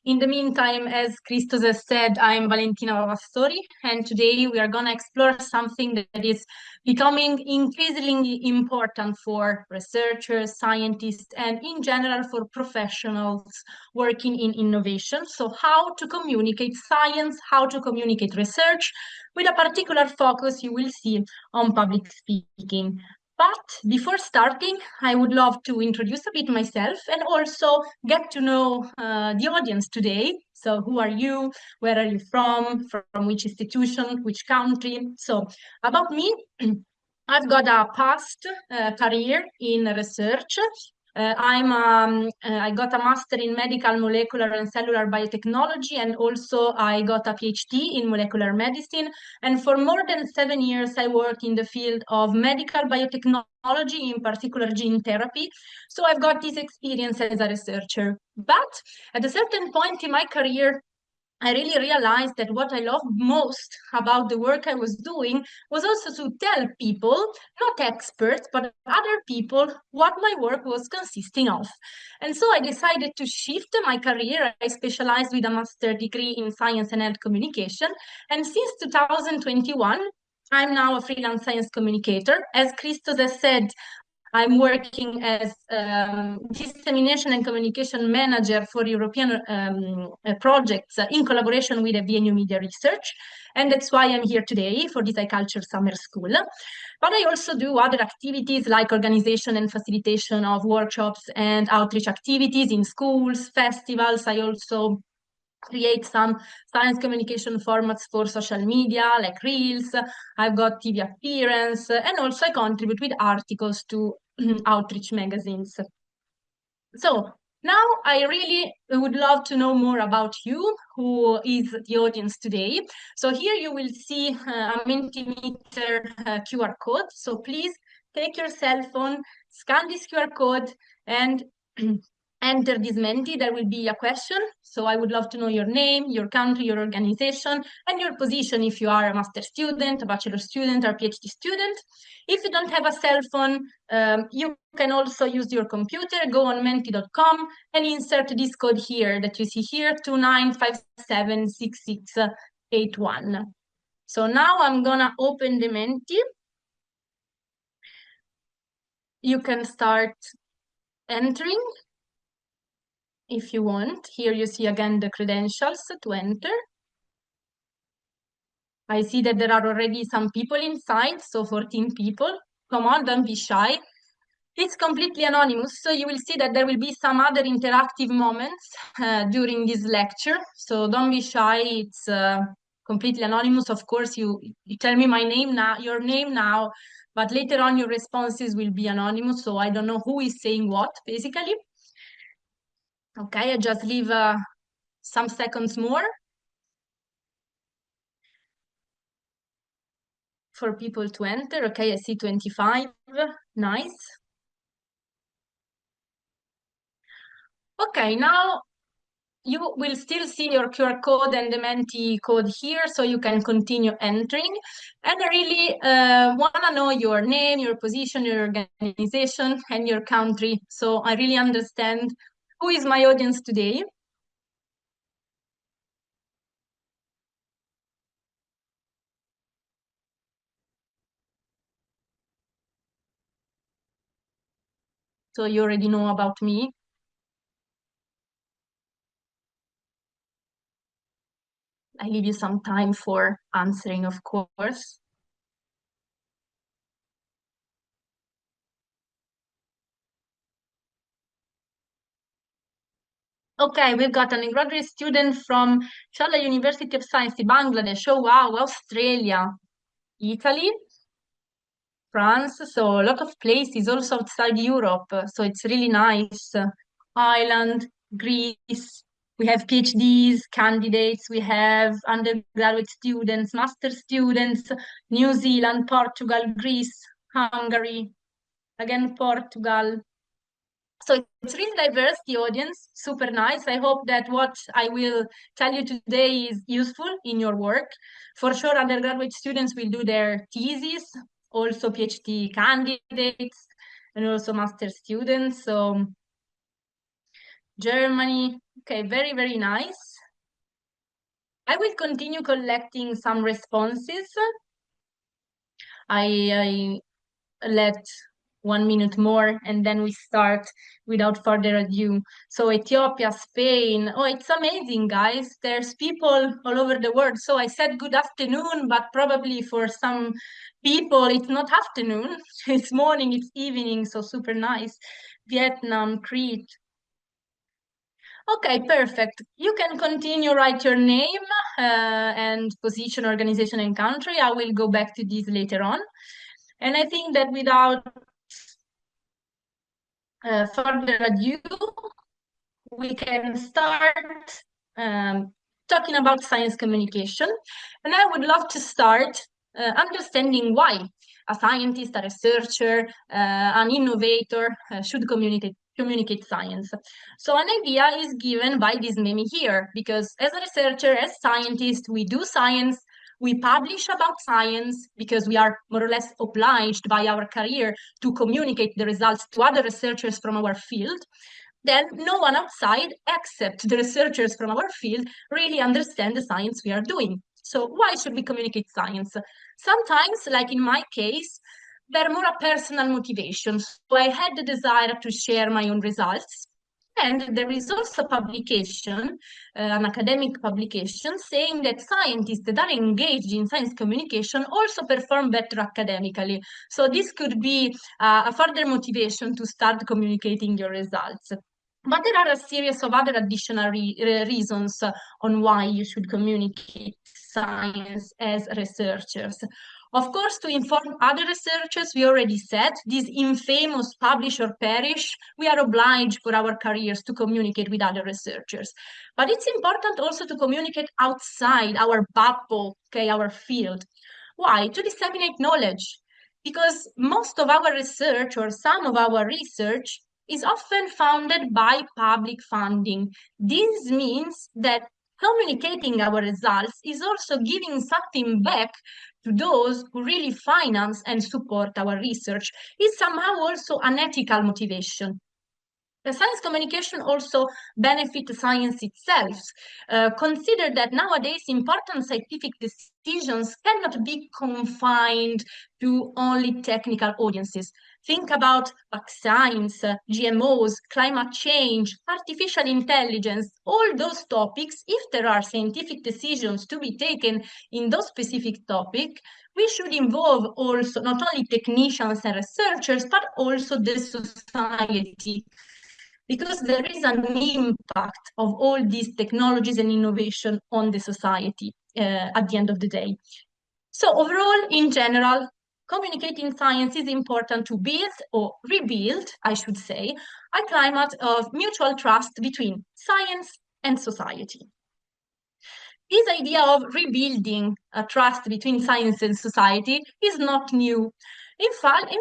In the meantime, as Christos has said, I'm Valentina Vavassori, and today we are going to explore something that is becoming increasingly important for researchers, scientists, and in general for professionals working in innovation. So, how to communicate science, how to communicate research, with a particular focus you will see on public speaking. But before starting, I would love to introduce a bit myself and also get to know the audience today. So, who are you? Where are you from? From which institution? Which country? So, about me, I've got a past career in research. I got a master in medical, molecular, and cellular biotechnology, and also I got a PhD in molecular medicine. And for more than 7 years, I worked in the field of medical biotechnology, in particular gene therapy. So I've got this experience as a researcher. But at a certain point in my career, I really realized that what I loved most about the work I was doing was also to tell people, not experts, but other people, what my work was consisting of. And so I decided to shift my career. I specialized with a master degree in science and health communication. And since 2021, I'm now a freelance science communicator. As Christos has said, I'm working as dissemination and communication manager for European projects in collaboration with the VNU Media Research. And that's why I'm here today for this iCulture Summer School. But I also do other activities like organization and facilitation of workshops and outreach activities in schools, festivals. I also create some science communication formats for social media like Reels. I've got TV appearance, and also I contribute with articles to outreach magazines. So now I really would love to know more about you, who is the audience today. So here you will see a Mentimeter QR code. So please take your cell phone, scan this QR code, and enter this Menti. There will be a question. So I would love to know your name, your country, your organization, and your position if you are a master student, a bachelor student, or PhD student. If you don't have a cell phone, you can also use your computer, go on menti.com and insert this code here that you see here, 29576681. So now I'm gonna open the Menti. You can start entering if you want. Here you see again the credentials to enter. I see that there are already some people inside, so 14 people. Come on, don't be shy. It's completely anonymous, so you will see that there will be some other interactive moments during this lecture. So don't be shy, it's completely anonymous. Of course, you tell me my name now, your name now, but later on your responses will be anonymous, so I don't know who is saying what, basically. Okay, I just leave some seconds more for people to enter. Okay, I see 25. Nice. Okay, now you will still see your QR code and the Menti code here, so you can continue entering. And I really want to know your name, your position, your organization, and your country. So I really understand who is my audience today. So you already know about me. I leave you some time for answering, of course. Okay, we've got an undergraduate student from Shala University of Science in Bangladesh. Oh, wow, Australia, Italy, France, so a lot of places also outside Europe. So it's really nice. Ireland, Greece, we have PhDs, candidates, we have undergraduate students, master students, New Zealand, Portugal, Greece, Hungary, again, Portugal. So it's really diverse, the audience, super nice. I hope that what I will tell you today is useful in your work. For sure, undergraduate students will do their thesis, also PhD candidates, and also master students. So Germany. Okay, very, very nice. I will continue collecting some responses. I let 1 minute more and then we start without further ado. So Ethiopia, Spain. Oh, it's amazing, guys. There's people all over the world. So I said good afternoon, but probably for some people it's not afternoon. It's morning, it's evening, so super nice. Vietnam, Crete. Okay, perfect. You can continue, write your name and position, organization, and country. I will go back to this later on. And I think that without further ado, we can start um, talking about science communication. And I would love to start understanding why a scientist, a researcher, an innovator should communicate science. So an idea is given by this meme here, because as a researcher, as scientist, we do science, we publish about science because we are more or less obliged by our career to communicate the results to other researchers from our field. Then no one outside, except the researchers from our field, really understand the science we are doing. So why should we communicate science? Sometimes, like in my case, they're more a personal motivation. So I had the desire to share my own results. And there is also a publication, an academic publication, saying that scientists that are engaged in science communication also perform better academically. So this could be a further motivation to start communicating your results. But there are a series of other additional reasons on why you should communicate science as researchers. Of course, to inform other researchers, we already said, this infamous publish or perish, we are obliged for our careers to communicate with other researchers. But it's important also to communicate outside our bubble, okay, our field. Why? To disseminate knowledge. Because most of our research or some of our research is often funded by public funding. This means that communicating our results is also giving something back to those who really finance and support our research. It's somehow also an ethical motivation. The science communication also benefits science itself. Consider that nowadays important scientific decisions cannot be confined to only technical audiences. Think about vaccines, GMOs, climate change, artificial intelligence, all those topics. If there are scientific decisions to be taken in those specific topic, we should involve also not only technicians and researchers, but also the society, because there is an impact of all these technologies and innovation on the society at the end of the day. So overall, in general, communicating science is important to build or rebuild, I should say, a climate of mutual trust between science and society. This idea of rebuilding a trust between science and society is not new. In fact,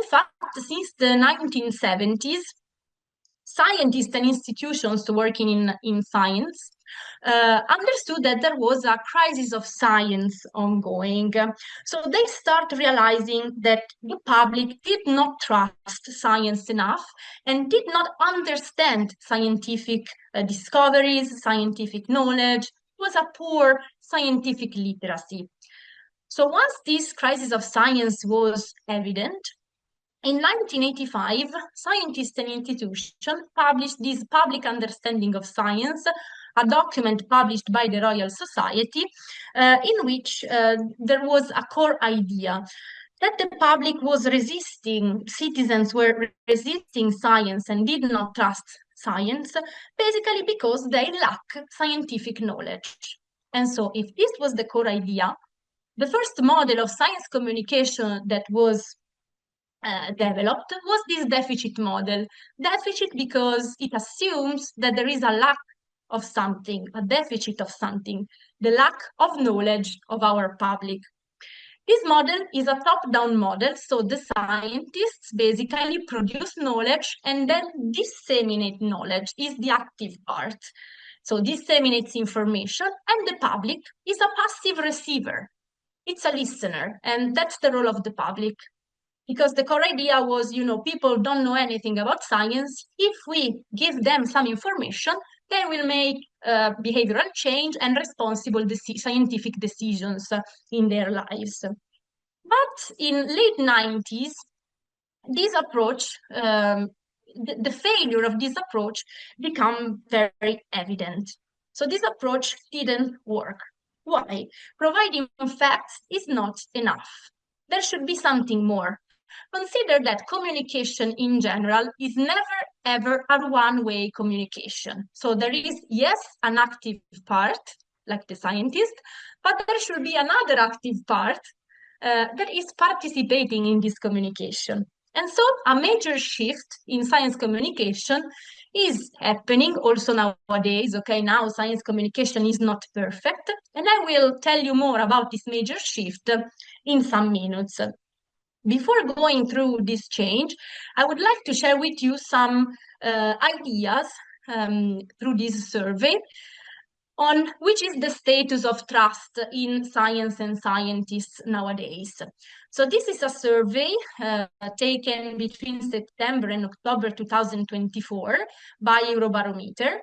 since the 1970s, scientists and institutions working in science understood that there was a crisis of science ongoing. So they start realizing that the public did not trust science enough and did not understand scientific discoveries, scientific knowledge. It was a poor scientific literacy. So once this crisis of science was evident, in 1985, scientists and institutions published this Public Understanding of Science, a document published by the Royal Society, in which there was a core idea that the public was resisting, citizens were resisting science and did not trust science, basically because they lack scientific knowledge. And so, if this was the core idea, the first model of science communication that was developed was this deficit model. Deficit because it assumes that there is a lack of something, a deficit of something, the lack of knowledge of our public. This model is a top-down model, so the scientists basically produce knowledge and then disseminate knowledge is the active part. So disseminates information and the public is a passive receiver. It's a listener and that's the role of the public. because the core idea was, people don't know anything about science. If we give them some information, they will make behavioral change and responsible scientific decisions in their lives. But in late 90s, this approach, the failure of this approach become very evident. So this approach didn't work. Why? Providing facts is not enough. There should be something more. Consider that communication in general is never ever a one-way communication. So there is, yes, an active part, like the scientist, but there should be another active part that is participating in this communication. And so a major shift in science communication is happening also nowadays. Okay, now science communication is not perfect, and I will tell you more about this major shift in some minutes. Before going through this change, I would like to share with you some ideas through this survey on which is the status of trust in science and scientists nowadays. So this is a survey taken between September and October 2024 by Eurobarometer.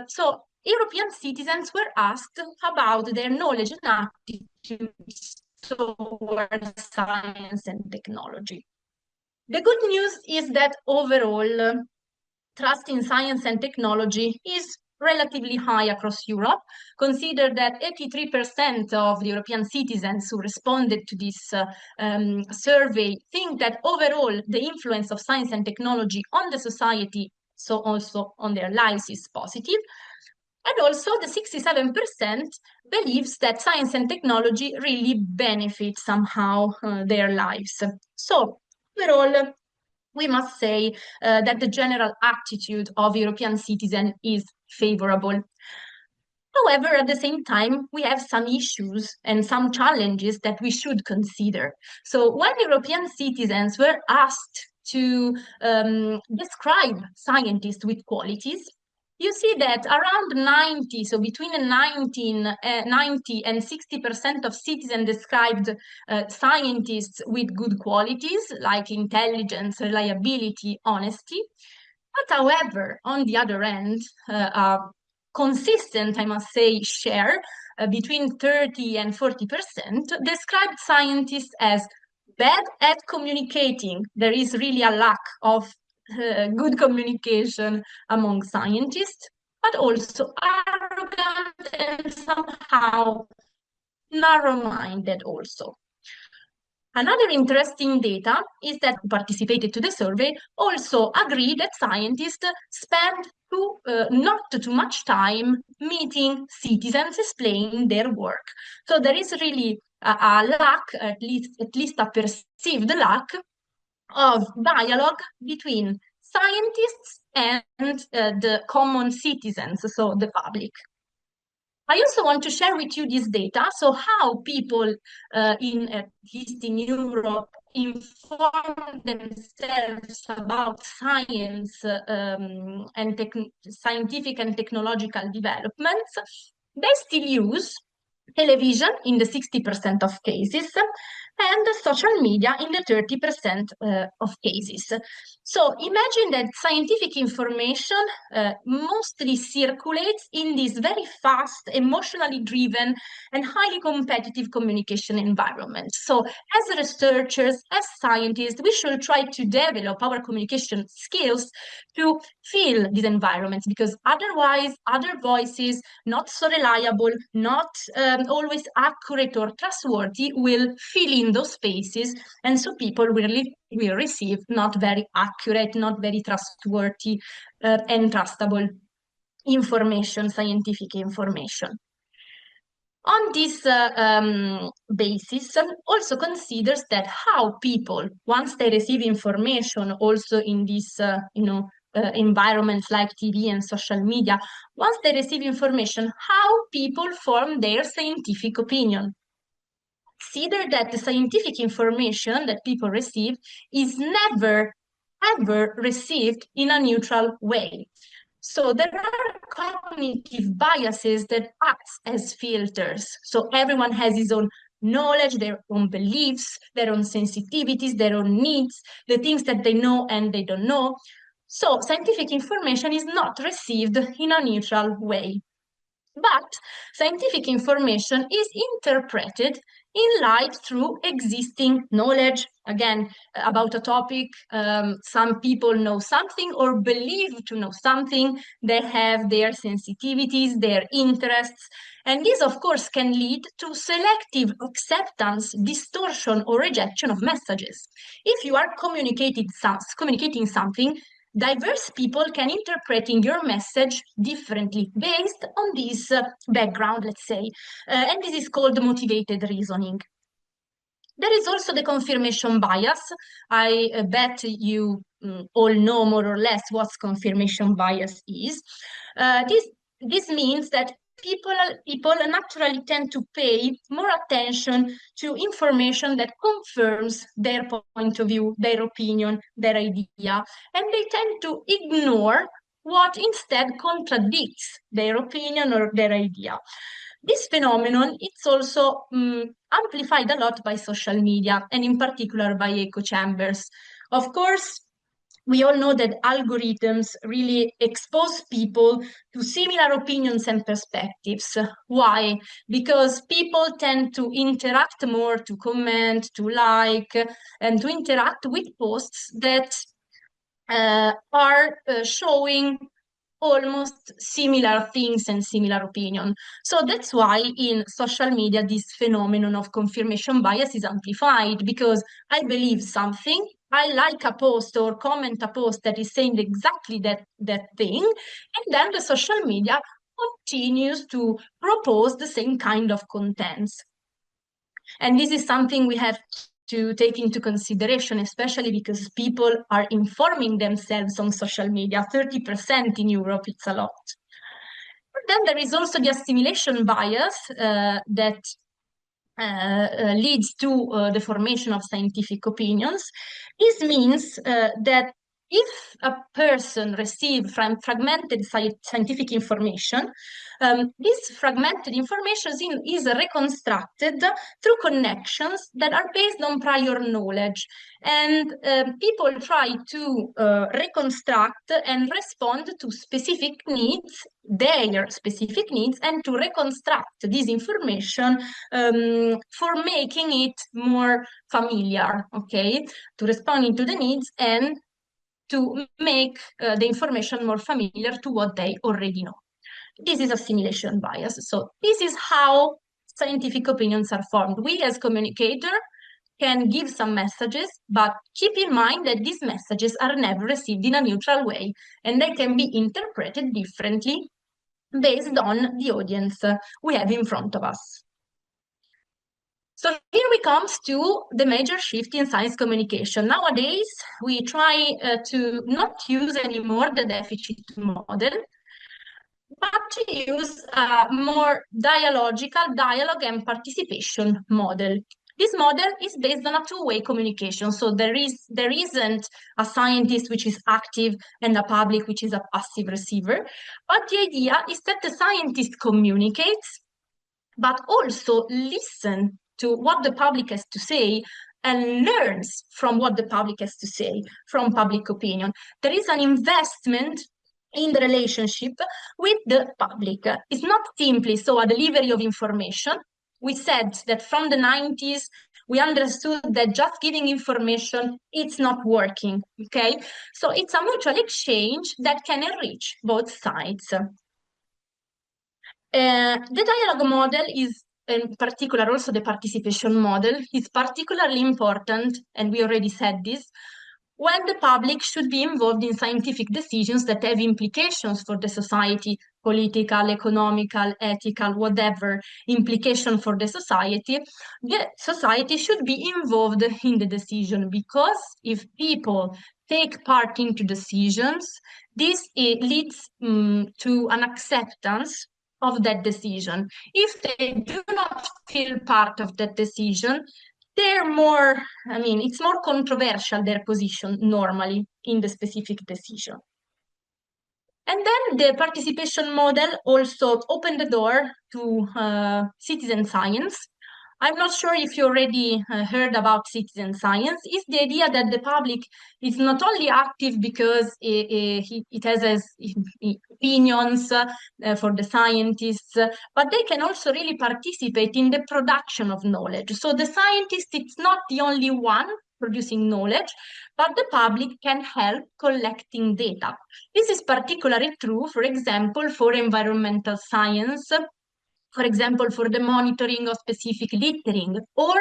So European citizens were asked about their knowledge and attitudes towards science and technology. The good news is that overall, trust in science and technology is relatively high across Europe. Consider that 83% of the European citizens who responded to this survey think that overall the influence of science and technology on the society, so also on their lives, is positive. And also the 67% believes that science and technology really benefit somehow their lives. So overall, we must say that the general attitude of European citizens is favorable. However, at the same time, we have some issues and some challenges that we should consider. So when European citizens were asked to describe scientists with qualities, you see that around 90, so between 90 and 60% of citizens described scientists with good qualities like intelligence, reliability, honesty. But however, on the other end, consistent, I must say, share between 30 and 40% described scientists as bad at communicating. There is really a lack of good communication among scientists, but also arrogant and somehow narrow-minded also. Another interesting data is that participated to the survey also agree that scientists spend not too much time meeting citizens explaining their work. So there is really a lack, at least a perceived lack of dialogue between scientists and the common citizens, so the public. I also want to share with you this data, so how people at least in Europe, inform themselves about science and scientific and technological developments. They still use television in the 60% of cases, and social media in the 30% of cases. So imagine that scientific information mostly circulates in this very fast, emotionally driven, and highly competitive communication environment. So as researchers, as scientists, we should try to develop our communication skills to fill these environments, because otherwise other voices, not so reliable, not always accurate or trustworthy, will fill in those spaces, and so people will receive not very accurate, not very trustworthy and trustable information, scientific information. On this basis, also considers that how people, once they receive information, also in this, environments like TV and social media, once they receive information, how people form their scientific opinion. Consider that the scientific information that people receive is never, ever received in a neutral way. So there are cognitive biases that act as filters. So everyone has his own knowledge, their own beliefs, their own sensitivities, their own needs, the things that they know and they don't know. So scientific information is not received in a neutral way. But scientific information is interpreted in light through existing knowledge. Again, about a topic, some people know something or believe to know something. They have their sensitivities, their interests. And this, of course, can lead to selective acceptance, distortion, or rejection of messages. If you are communicating something, diverse people can interpreting your message differently based on this background, let's say. And this is called motivated reasoning. There is also the confirmation bias. I bet you all know more or less what confirmation bias is. This means that people naturally tend to pay more attention to information that confirms their point of view, their opinion, their idea, and they tend to ignore what instead contradicts their opinion or their idea. This phenomenon is also amplified a lot by social media and in particular by echo chambers. Of course, we all know that algorithms really expose people to similar opinions and perspectives. Why? Because people tend to interact more, to comment, to like, and to interact with posts that are showing almost similar things and similar opinion. So that's why in social media, this phenomenon of confirmation bias is amplified because I believe something, I like a post or comment a post that is saying exactly that thing, and then the social media continues to propose the same kind of contents. And this is something we have to take into consideration, especially because people are informing themselves on social media. 30% in Europe, it's a lot. But then there is also the assimilation bias that leads to the formation of scientific opinions. This means that if a person receives fragmented scientific information, this fragmented information is reconstructed through connections that are based on prior knowledge. And people try to reconstruct and respond to specific needs, their specific needs, and to reconstruct this information for making it more familiar, okay? To responding to the needs and to make the information more familiar to what they already know. This is assimilation bias. So this is how scientific opinions are formed. We as communicators can give some messages, but keep in mind that these messages are never received in a neutral way, and they can be interpreted differently based on the audience we have in front of us. So here we come to the major shift in science communication. Nowadays, we try to not use anymore the deficit model, but to use a more dialogue and participation model. This model is based on a two-way communication. So there isn't a scientist which is active and a public which is a passive receiver. But the idea is that the scientist communicates, but also listen to what the public has to say and learns from what the public has to say, from public opinion. There is an investment in the relationship with the public. It's not simply so a delivery of information. We said that from the 90s, we understood that just giving information, it's not working, okay? So it's a mutual exchange that can enrich both sides. The dialogue model is, in particular, also the participation model, is particularly important, and we already said this, when the public should be involved in scientific decisions that have implications for the society, political, economical, ethical, whatever implication for the society should be involved in the decision, because if people take part into decisions, this leads to an acceptance of that decision. If they do not feel part of that decision, they're more, it's more controversial, their position normally in the specific decision. And then the participation model also opened the door to citizen science. I'm not sure if you already heard about citizen science. It's the idea that the public is not only active because it has opinions for the scientists, but they can also really participate in the production of knowledge. So the scientist is not the only one producing knowledge, but the public can help collecting data. This is particularly true, for example, for environmental science, for example, for the monitoring of specific littering, or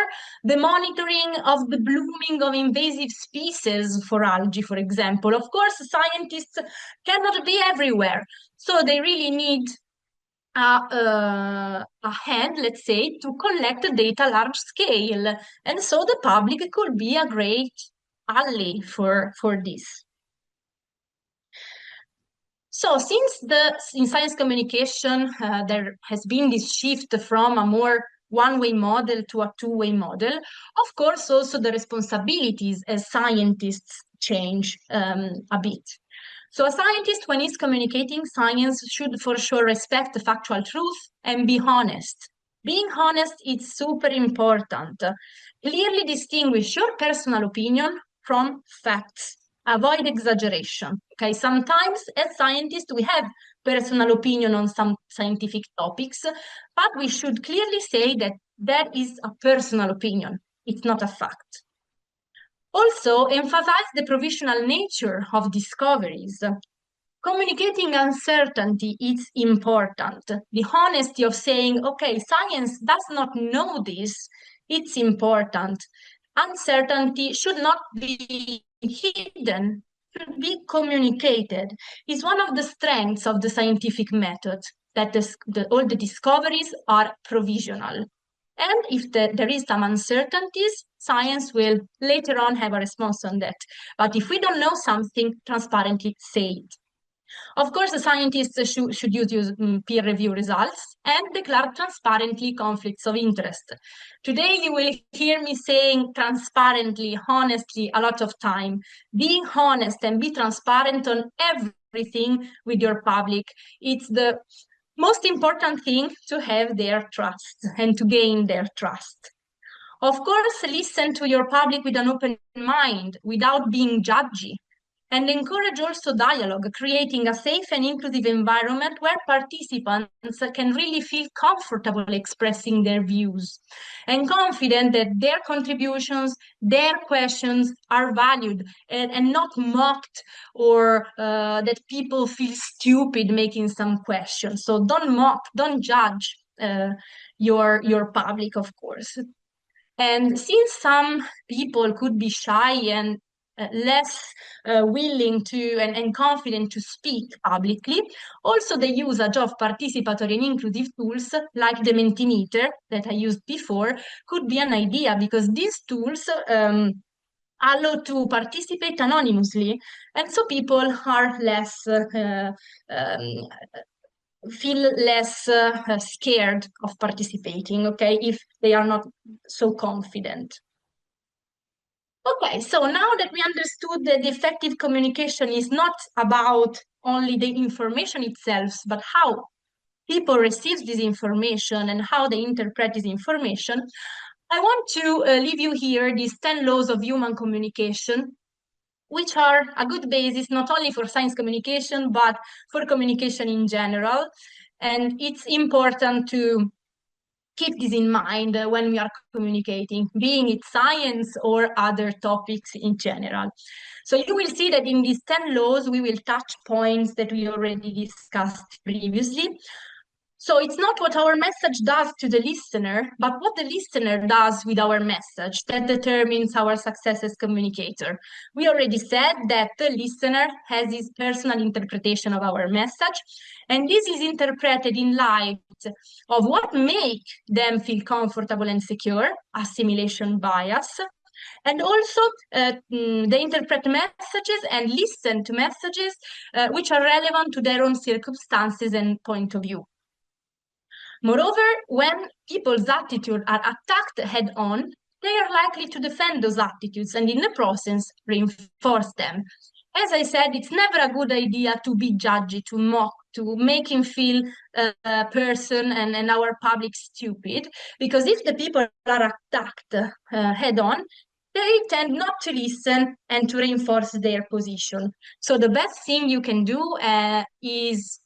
the monitoring of the blooming of invasive species for algae, for example. Of course, scientists cannot be everywhere, so they really need a hand, let's say, to collect data large scale. And so the public could be a great ally for this. So, since in science communication there has been this shift from a more one-way model to a two-way model, of course, also the responsibilities as scientists change a bit. So, a scientist, when he's communicating science, should for sure respect the factual truth and be honest. Being honest is super important. Clearly distinguish your personal opinion from facts. Avoid exaggeration. Okay, sometimes as scientists we have personal opinion on some scientific topics, but we should clearly say that that is a personal opinion. It's not a fact. Also, emphasize the provisional nature of discoveries. Communicating uncertainty is important. The honesty of saying, okay, science does not know this, it's important. Uncertainty should not be hidden, should be communicated. It's one of the strengths of the scientific method that all the discoveries are provisional. And if there is some uncertainties, science will later on have a response on that. But if we don't know something, transparently say it. Of course, the scientists should use peer review results and declare transparently conflicts of interest. Today, you will hear me saying transparently, honestly, a lot of time. Being honest and be transparent on everything with your public, it's the most important thing to have their trust and to gain their trust. Of course, listen to your public with an open mind without being judgy, and encourage also dialogue, creating a safe and inclusive environment where participants can really feel comfortable expressing their views and confident that their contributions, their questions are valued and not mocked, or that people feel stupid making some questions. So don't mock, don't judge your public, of course. And since some people could be shy and less willing to and confident to speak publicly, also the usage of participatory and inclusive tools like the Mentimeter that I used before could be an idea, because these tools allow to participate anonymously, and so people are less um, feel less scared of participating, okay, if they are not so confident. Okay, so now that we understood that the effective communication is not about only the information itself, but how people receive this information and how they interpret this information, I want to leave you here these 10 laws of human communication, which are a good basis not only for science communication, but for communication in general. And it's important to keep this in mind when we are communicating, being it science or other topics in general. So you will see that in these 10 laws, we will touch points that we already discussed previously. So it's not what our message does to the listener, but what the listener does with our message that determines our success as communicator. We already said that the listener has his personal interpretation of our message, and this is interpreted in light of what makes them feel comfortable and secure, assimilation bias, and also they interpret messages and listen to messages which are relevant to their own circumstances and point of view. Moreover, when people's attitudes are attacked head on, they are likely to defend those attitudes and in the process reinforce them. As I said, it's never a good idea to be judgy, to mock, to make him feel a person and our public stupid. Because if the people are attacked head on, they tend not to listen and to reinforce their position. So the best thing you can do is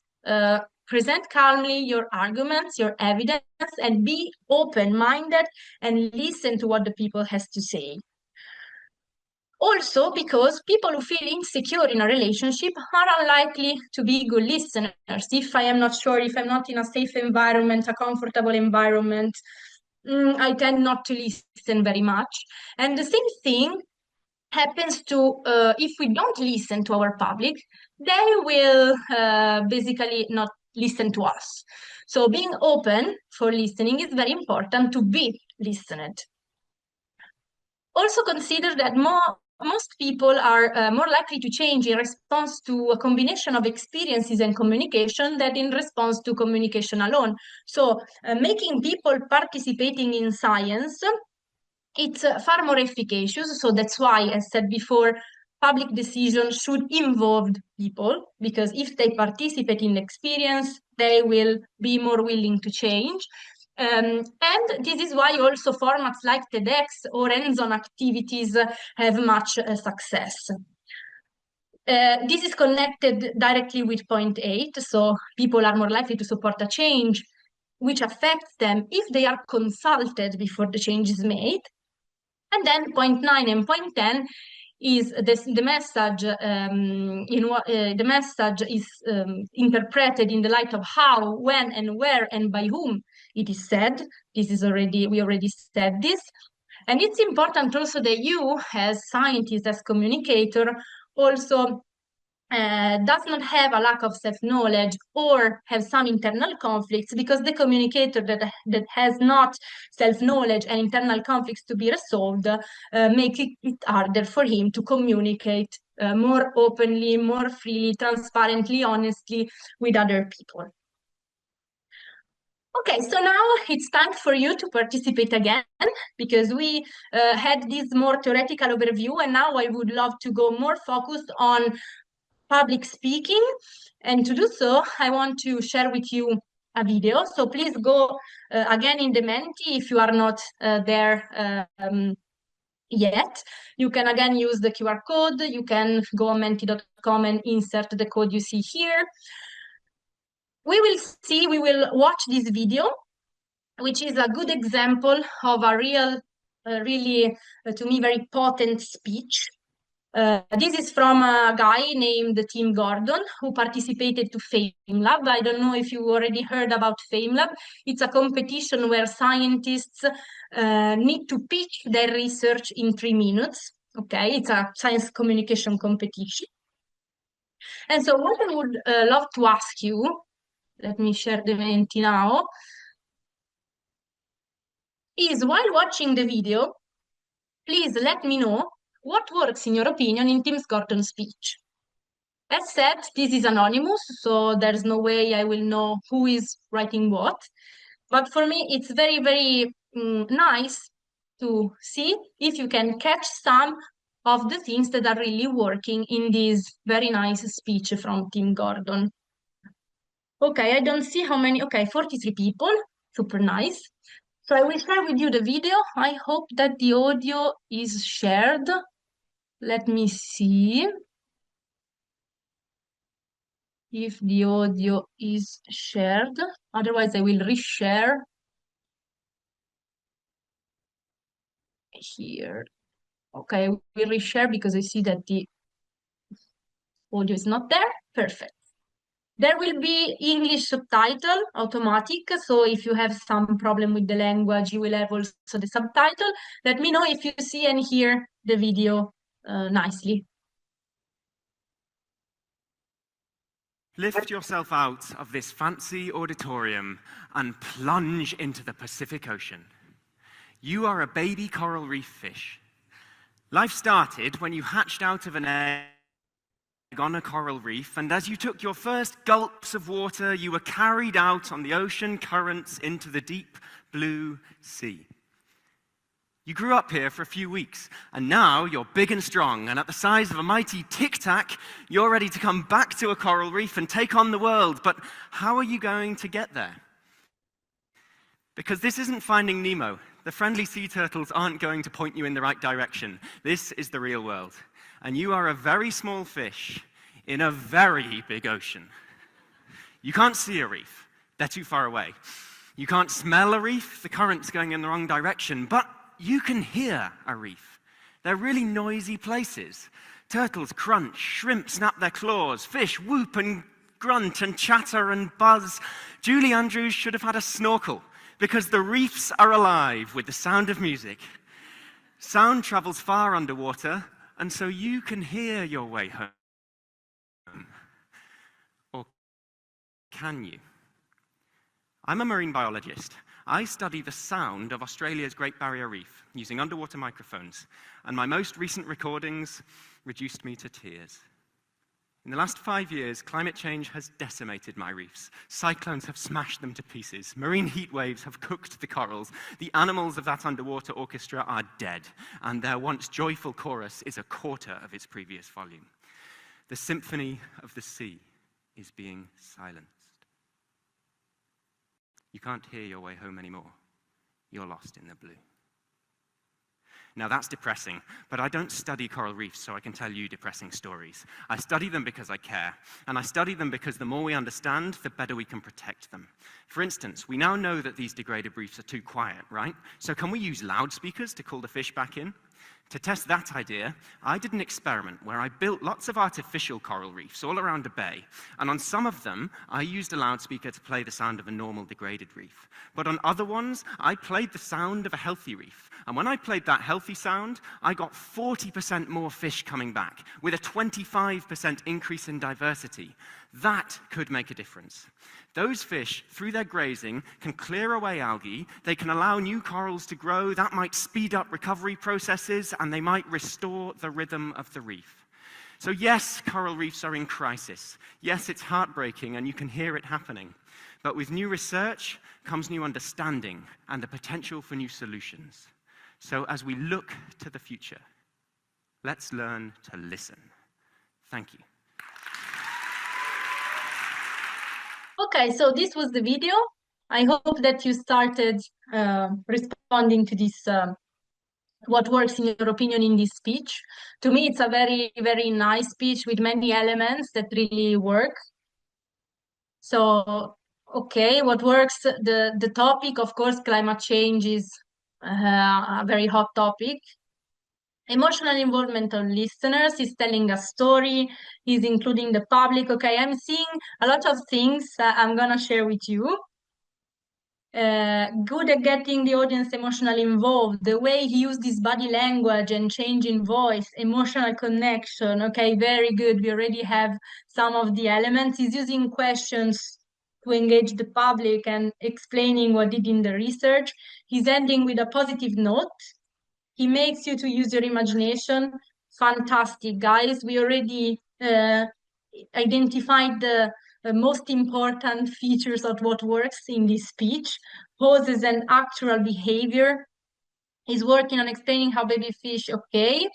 present calmly your arguments, your evidence, and be open-minded and listen to what the people has to say. Also, because people who feel insecure in a relationship are unlikely to be good listeners. If I am not sure, if I'm not in a safe environment, a comfortable environment, I tend not to listen very much. And the same thing happens to if we don't listen to our public, they will basically not listen to us. So being open for listening is very important to be listened. Also consider that most people are more likely to change in response to a combination of experiences and communication than in response to communication alone. So making people participating in science, it's far more efficacious. So that's why, as said before, public decisions should involve people, because if they participate in the experience, they will be more willing to change. And this is why also formats like TEDx or hands-on activities have much success. This is connected directly with point 8. So people are more likely to support a change which affects them if they are consulted before the change is made. And then point 9 and point 10 is the message. The message is interpreted in the light of how, when, and where, and by whom it is said. We already said this. And it's important also that you, as scientist, as communicator, also does not have a lack of self-knowledge or have some internal conflicts, because the communicator that has not self-knowledge and internal conflicts to be resolved make it harder for him to communicate more openly, more freely, transparently, honestly with other people. Okay, so now it's time for you to participate again, because we had this more theoretical overview, and now I would love to go more focused on public speaking. And to do so, I want to share with you a video. So please go again in the Menti if you are not there yet. You can again use the QR code. You can go on menti.com and insert the code you see here. We will watch this video, which is a good example of a really, to me, very potent speech. This is from a guy named Tim Gordon who participated to FameLab. I don't know if you already heard about FameLab. It's a competition where scientists need to pitch their research in 3 minutes. Okay, it's a science communication competition. And so what I would love to ask you, let me share the Menti now, is while watching the video, please let me know what works in your opinion in Tim Gordon's speech. As said, this is anonymous, so there's no way I will know who is writing what. But for me, it's very, very nice to see if you can catch some of the things that are really working in this very nice speech from Tim Gordon. Okay, I don't see how many. Okay, 43 people, super nice. So I will share with you the video. I hope that the audio is shared. Let me see if the audio is shared. Otherwise, I will reshare here. Okay, I will reshare because I see that the audio is not there. Perfect. There will be English subtitle automatic. So if you have some problem with the language, you will have also the subtitle. Let me know if you see and hear the video nicely. Lift yourself out of this fancy auditorium and plunge into the Pacific Ocean. You are a baby coral reef fish. Life started when you hatched out of an egg on a coral reef, and as you took your first gulps of water, you were carried out on the ocean currents into the deep blue sea. You grew up here for a few weeks, and now you're big and strong, and at the size of a mighty tic-tac, you're ready to come back to a coral reef and take on the world. But how are you going to get there? Because this isn't Finding Nemo. The friendly sea turtles aren't going to point you in the right direction. This is the real world. And you are a very small fish in a very big ocean. You can't see a reef. They're too far away. You can't smell a reef. The current's going in the wrong direction. But you can hear a reef. They're really noisy places. Turtles crunch, shrimp snap their claws, fish whoop and grunt and chatter and buzz. Julie Andrews should have had a snorkel, because the reefs are alive with the sound of music. Sound travels far underwater, and so you can hear your way home. Or can you? I'm a marine biologist. I study the sound of Australia's Great Barrier Reef using underwater microphones, and my most recent recordings reduced me to tears. In the last 5 years, climate change has decimated my reefs. Cyclones have smashed them to pieces. Marine heat waves have cooked the corals. The animals of that underwater orchestra are dead, and their once joyful chorus is a quarter of its previous volume. The symphony of the sea is being silenced. You can't hear your way home anymore. You're lost in the blue. Now that's depressing, but I don't study coral reefs so I can tell you depressing stories. I study them because I care, and I study them because the more we understand, the better we can protect them. For instance, we now know that these degraded reefs are too quiet, right? So can we use loudspeakers to call the fish back in? To test that idea, I did an experiment where I built lots of artificial coral reefs all around a bay, and on some of them, I used a loudspeaker to play the sound of a normal degraded reef. But on other ones, I played the sound of a healthy reef, and when I played that healthy sound, I got 40% more fish coming back, with a 25% increase in diversity. That could make a difference. Those fish, through their grazing, can clear away algae, they can allow new corals to grow, that might speed up recovery processes, and they might restore the rhythm of the reef. So yes, coral reefs are in crisis. Yes, it's heartbreaking, and you can hear it happening. But with new research comes new understanding and the potential for new solutions. So as we look to the future, let's learn to listen. Thank you. Okay, so this was the video. I hope that you started responding to this, what works in your opinion in this speech. To me, it's a very, very nice speech with many elements that really work. So, okay, what works? The topic, of course, climate change is a very hot topic. Emotional involvement of listeners is telling a story, is including the public. Okay, I'm seeing a lot of things I'm gonna share with you. Good at getting the audience emotionally involved, the way he used his body language and change in voice, emotional connection. Okay, very good. We already have some of the elements. He's using questions to engage the public and explaining what did in the research. He's ending with a positive note. He makes you to use your imagination. Fantastic, guys. We already identified the most important features of what works in this speech. Poses and actual behavior. He's working on explaining how baby fish, okay.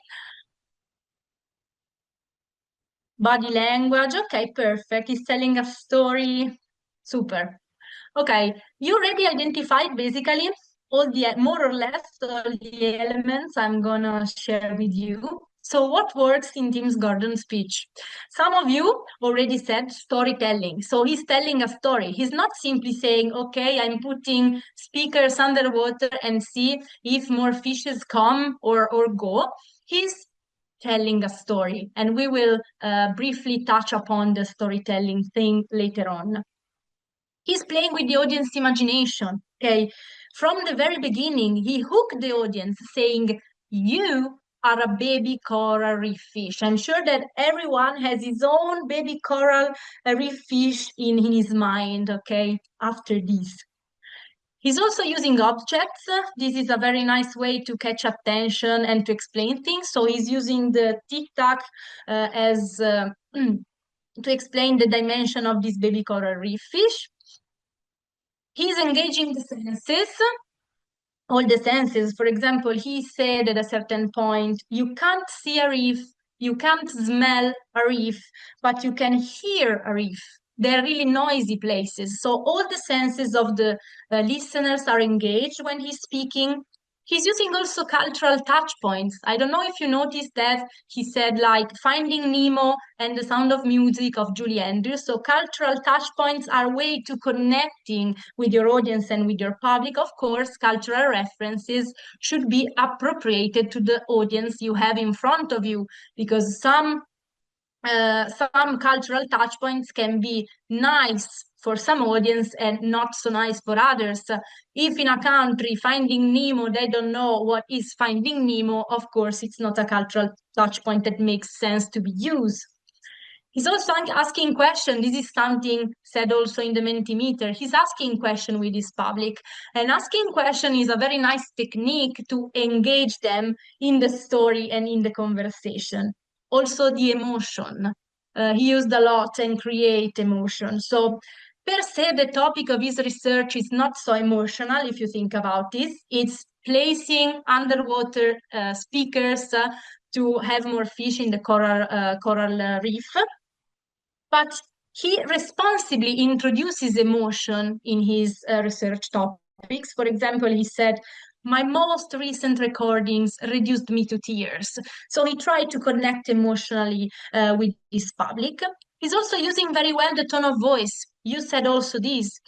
Body language, okay, perfect. He's telling a story, super. Okay, you already identified basically all the, more or less, all the elements I'm gonna share with you. So what works in Tim's Gordon speech? Some of you already said storytelling. So he's telling a story. He's not simply saying, okay, I'm putting speakers underwater and see if more fishes come or go. He's telling a story, and we will briefly touch upon the storytelling thing later on. He's playing with the audience imagination, okay? From the very beginning, he hooked the audience saying, you are a baby coral reef fish. I'm sure that everyone has his own baby coral reef fish in his mind, okay, after this. He's also using objects. This is a very nice way to catch attention and to explain things. So he's using the tic-tac as to explain the dimension of this baby coral reef fish. He's engaging the senses. all the senses. For example, he said at a certain point, you can't see a reef, you can't smell a reef, but you can hear a reef. They're really noisy places. So all the senses of the listeners are engaged when he's speaking. He's using also cultural touch points. I don't know if you noticed that he said like Finding Nemo and The Sound of Music of Julie Andrews. So cultural touch points are a way to connecting with your audience and with your public. Of course, cultural references should be appropriated to the audience you have in front of you, because some cultural touch points can be nice for some audience and not so nice for others. If in a country Finding Nemo, they don't know what is Finding Nemo, of course, it's not a cultural touch point that makes sense to be used. He's also asking question. This is something said also in the Mentimeter. He's asking question with his public, and asking question is a very nice technique to engage them in the story and in the conversation. Also the emotion. He used a lot and create emotion. So per se, the topic of his research is not so emotional if you think about this. It's placing underwater speakers to have more fish in the coral reef, but he responsibly introduces emotion in his research topics. For example, he said, my most recent recordings reduced me to tears. So he tried to connect emotionally with his public. He's also using very well the tone of voice. You said also this.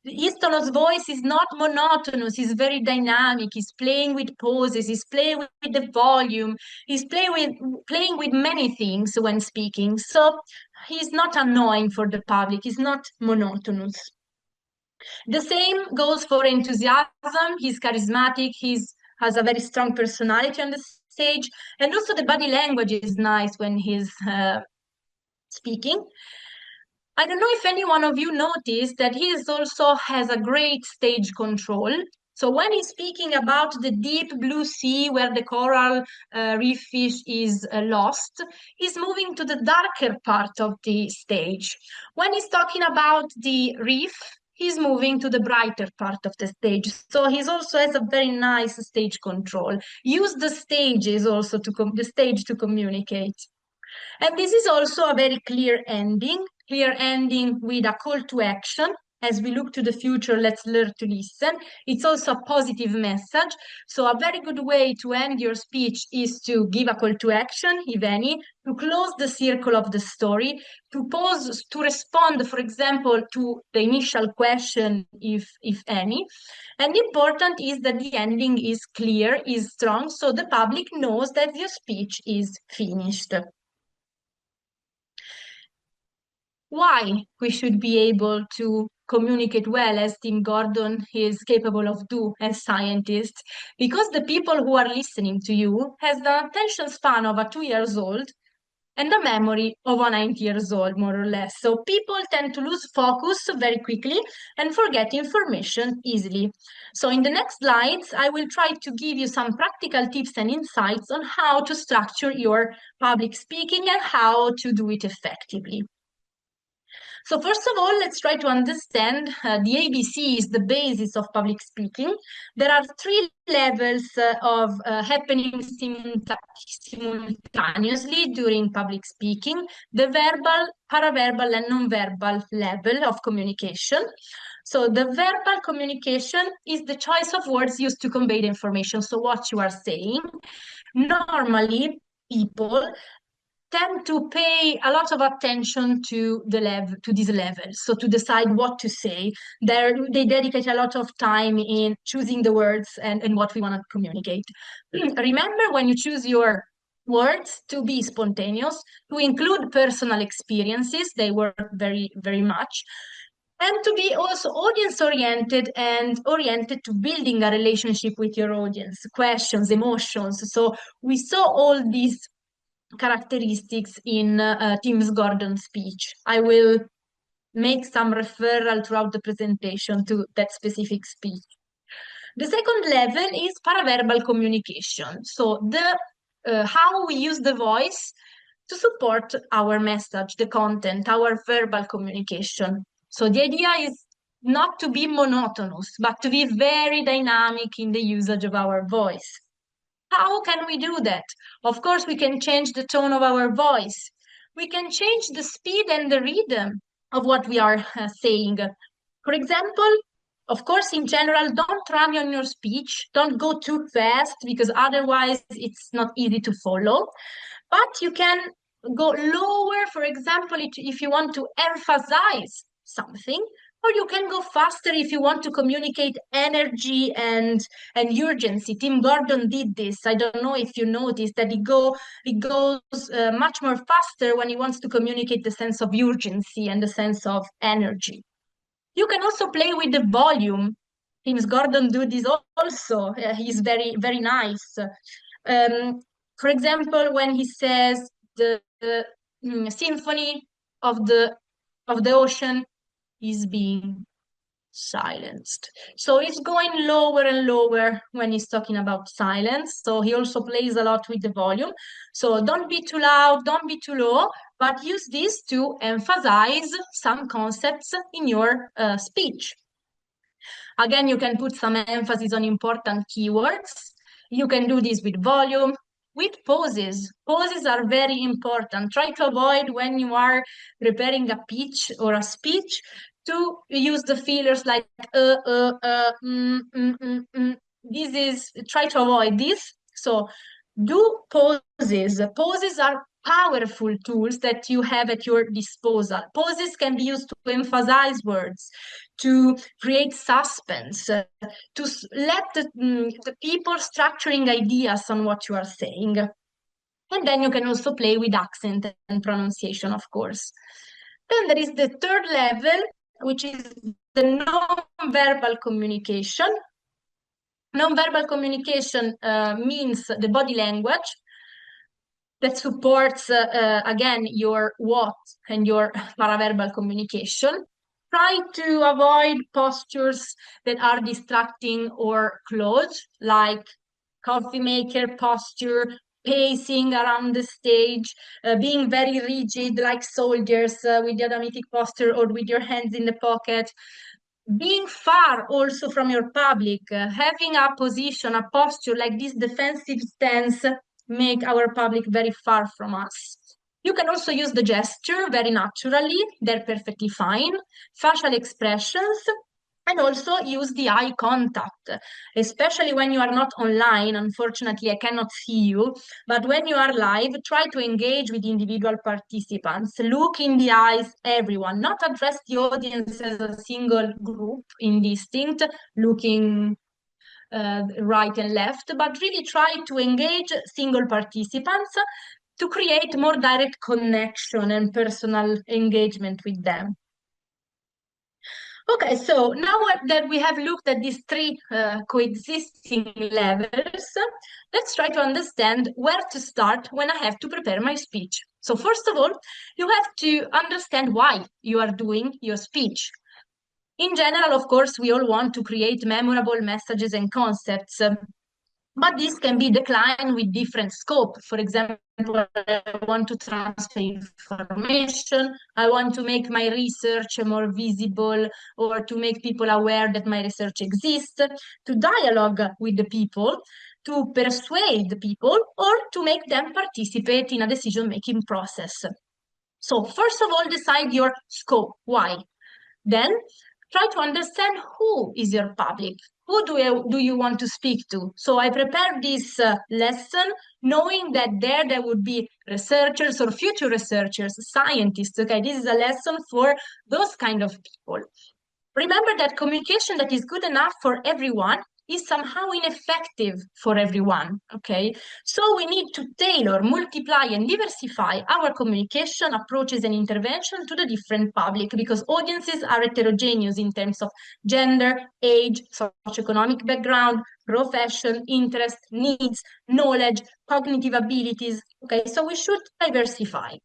His tone of voice is not monotonous, he's very dynamic, he's playing with pauses, he's playing with the volume, he's playing with many things when speaking. So he's not annoying for the public, he's not monotonous. The same goes for enthusiasm. He's charismatic, he's has a very strong personality on the stage, and also the body language is nice when he's speaking. I don't know if any one of you noticed that he is also has a great stage control. So when he's speaking about the deep blue sea where the coral reef fish is lost, he's moving to the darker part of the stage. When he's talking about the reef, he's moving to the brighter part of the stage. So he's also has a very nice stage control. Use the stages also to the stage to communicate. And this is also a very clear ending with a call to action. As we look to the future, let's learn to listen. It's also a positive message. So a very good way to end your speech is to give a call to action, if any, to close the circle of the story, to pause, to respond, for example, to the initial question, if any. And important is that the ending is clear, is strong, so the public knows that your speech is finished. Why we should be able to communicate well as Tim Gordon is capable of do as scientists, because the people who are listening to you has the attention span of a 2 years old and the memory of a 90 years old, more or less. So people tend to lose focus very quickly and forget information easily. So in the next slides, I will try to give you some practical tips and insights on how to structure your public speaking and how to do it effectively. So first of all, let's try to understand the ABC is the basis of public speaking. There are three levels of happening simultaneously during public speaking: the verbal, paraverbal, and non-verbal level of communication. So the verbal communication is the choice of words used to convey the information, so what you are saying. Normally, people tend to pay a lot of attention to the level, to this level, so to decide what to say. They dedicate a lot of time in choosing the words and what we want to communicate. Remember, when you choose your words, to be spontaneous, to include personal experiences, they work very, very much, and to be also audience oriented and oriented to building a relationship with your audience, questions, emotions. So we saw all these characteristics in Tim Gordon's speech. I will make some referral throughout the presentation to that specific speech. The second level is paraverbal communication. So the how we use the voice to support our message, the content, our verbal communication. So the idea is not to be monotonous, but to be very dynamic in the usage of our voice. How can we do that? Of course, we can change the tone of our voice. We can change the speed and the rhythm of what we are saying. For example, of course, in general, don't run on your speech. Don't go too fast because otherwise it's not easy to follow. But you can go lower, for example, if you want to emphasize something, or you can go faster if you want to communicate energy and urgency. Tim Gordon did this. I don't know if you noticed that it goes much more faster when he wants to communicate the sense of urgency and the sense of energy. You can also play with the volume. James Gordon do this also. He's very nice. Um, for example, when he says the symphony of the ocean is being silenced. So it's going lower and lower when he's talking about silence. So he also plays a lot with the volume. So don't be too loud, don't be too low, but use this to emphasize some concepts in your speech. Again, you can put some emphasis on important keywords. You can do this with volume, with pauses. Pauses are very important. Try to avoid when you are preparing a pitch or a speech to use the fillers like This is, try to avoid this. So do pauses. Pauses are powerful tools that you have at your disposal. Pauses can be used to emphasize words, to create suspense, to let the people structuring ideas on what you are saying. And then you can also play with accent and pronunciation, of course. Then there is the third level, which is the non-verbal communication. Non-verbal communication means the body language that supports, again, your what and your paraverbal communication. Try to avoid postures that are distracting or close, like coffee maker posture, pacing around the stage, being very rigid like soldiers with the Adamitic posture or with your hands in the pocket. Being far also from your public, having a position, a posture like this defensive stance make our public very far from us. You can also use the gesture very naturally, they're perfectly fine. Facial expressions, and also use the eye contact, especially when you are not online. Unfortunately, I cannot see you, but when you are live, try to engage with individual participants. Look in the eyes, everyone, not address the audience as a single group, indistinct, looking right and left, but really try to engage single participants to create more direct connection and personal engagement with them. Okay, so now that we have looked at these three coexisting levels, let's try to understand where to start when I have to prepare my speech. So first of all, you have to understand why you are doing your speech. In general, of course, we all want to create memorable messages and concepts. But this can be declined with different scope. For example, I want to transfer information, I want to make my research more visible, or to make people aware that my research exists, to dialogue with the people, to persuade the people, or to make them participate in a decision-making process. So first of all, decide your scope, why. Then try to understand who is your public. Who do you want to speak to? So I prepared this lesson knowing that there would be researchers or future researchers, scientists. Okay, this is a lesson for those kind of people. Remember that communication that is good enough for everyone is somehow ineffective for everyone, okay? So we need to tailor, multiply, and diversify our communication approaches and intervention to the different public, because audiences are heterogeneous in terms of gender, age, socioeconomic background, profession, interest, needs, knowledge, cognitive abilities, okay? So we should diversify.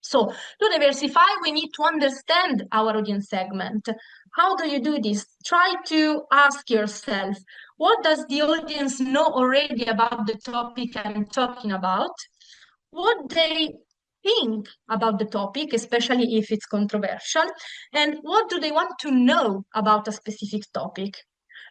So to diversify, we need to understand our audience segment. How do you do this? Try to ask yourself, what does the audience know already about the topic I'm talking about? What they think about the topic, especially if it's controversial, and what do they want to know about a specific topic.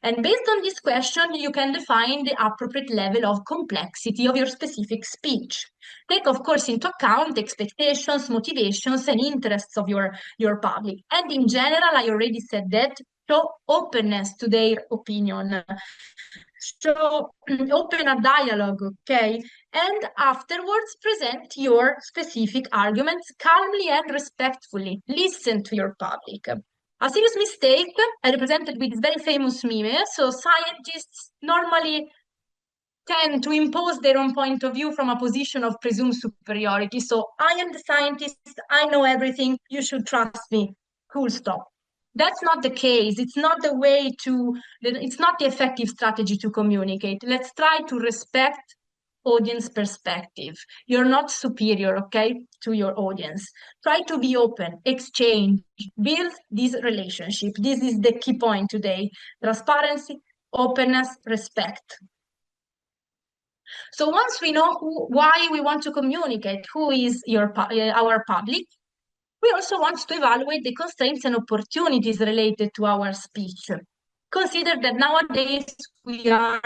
And based on this question, you can define the appropriate level of complexity of your specific speech. Take, of course, into account expectations, motivations, and interests of your public. And in general, I already said that, show openness to their opinion. So open a dialogue, okay? And afterwards, present your specific arguments calmly and respectfully. Listen to your public. A serious mistake I represented with this very famous meme. So scientists normally tend to impose their own point of view from a position of presumed superiority. So I am the scientist, I know everything, you should trust me. Cool, stop. That's not the case. It's not the way to, it's not the effective strategy to communicate. Let's try to respect audience perspective. You're not superior, okay, to your audience. Try to be open, exchange, build this relationship. This is the key point today. Transparency, openness, respect. So once we know why we want to communicate, who is our public, we also want to evaluate the constraints and opportunities related to our speech. Consider that nowadays we are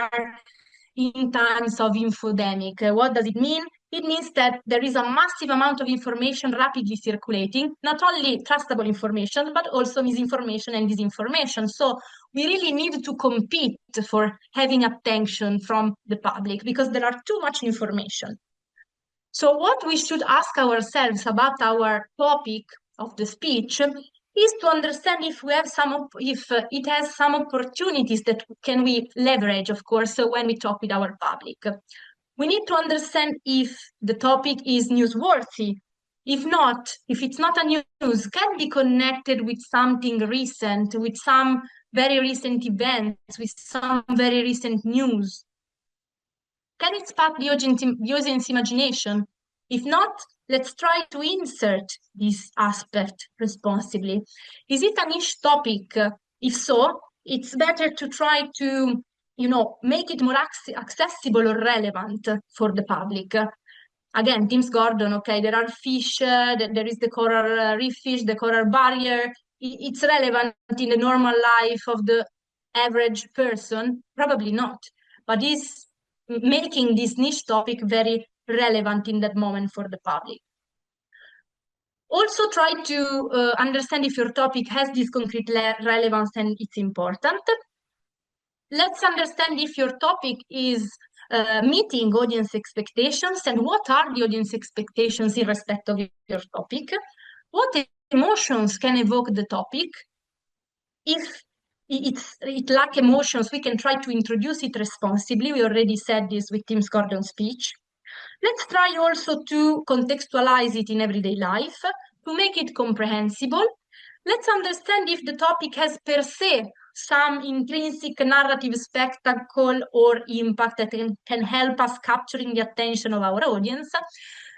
in times of infodemic. What does it mean? It means that there is a massive amount of information rapidly circulating, not only trustable information, but also misinformation and disinformation. So we really need to compete for having attention from the public because there are too much information. So what we should ask ourselves about our topic of the speech is to understand if we have if it has some opportunities that can we leverage, of course, when we talk with our public. We need to understand if the topic is newsworthy. If not, if it's not a news, can be connected with something recent, with some very recent events, with some very recent news. Can it spark the audience imagination? If not, let's try to insert this aspect responsibly. Is it a niche topic? If so, it's better to try to, make it more accessible or relevant for the public. Again, James Gordon, okay, there are fish, there is the coral reef fish, the coral barrier. It's relevant in the normal life of the average person? Probably not. But is making this niche topic very relevant in that moment for the public. Also try to understand if your topic has this concrete relevance and it's important. Let's understand if your topic is meeting audience expectations and what are the audience expectations in respect of your topic. What emotions can evoke the topic? If it lacks emotions, we can try to introduce it responsibly. We already said this with Tim Gordon's speech. Let's try also to contextualize it in everyday life, to make it comprehensible. Let's understand if the topic has per se some intrinsic narrative spectacle or impact that can help us capturing the attention of our audience.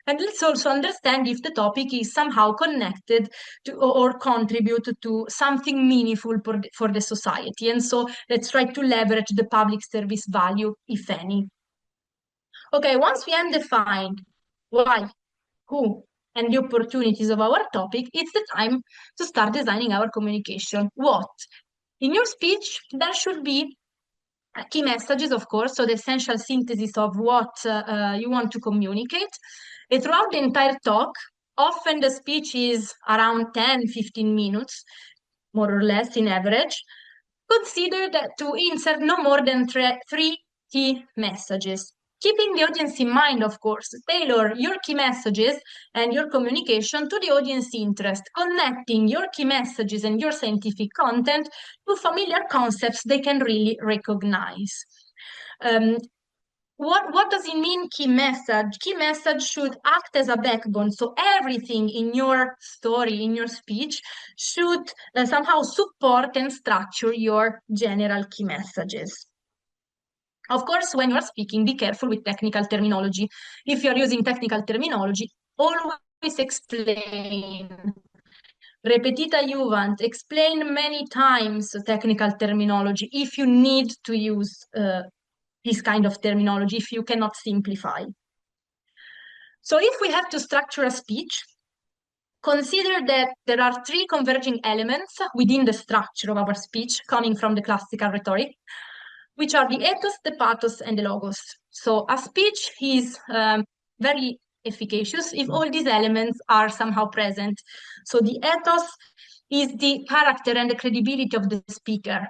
And let's also understand if the topic is somehow connected to or contribute to something meaningful for the society. And so let's try to leverage the public service value, if any. Okay, once we have defined why, who, and the opportunities of our topic, it's the time to start designing our communication. What? In your speech, there should be key messages, of course, so the essential synthesis of what you want to communicate. And throughout the entire talk, often the speech is around 10-15 minutes, more or less in average. Consider that to insert no more than three key messages. Keeping the audience in mind, of course, tailor your key messages and your communication to the audience interest, connecting your key messages and your scientific content to familiar concepts they can really recognize. What does it mean, key message? Key message should act as a backbone. So everything in your story, in your speech, should somehow support and structure your general key messages. Of course, when you're speaking, be careful with technical terminology. If you're using technical terminology, always explain. Repetita iuvant, explain many times technical terminology if you need to use this kind of terminology, if you cannot simplify. So if we have to structure a speech, consider that there are three converging elements within the structure of our speech coming from the classical rhetoric, which are the ethos, the pathos, and the logos. So a speech is very efficacious if all these elements are somehow present. So the ethos is the character and the credibility of the speaker.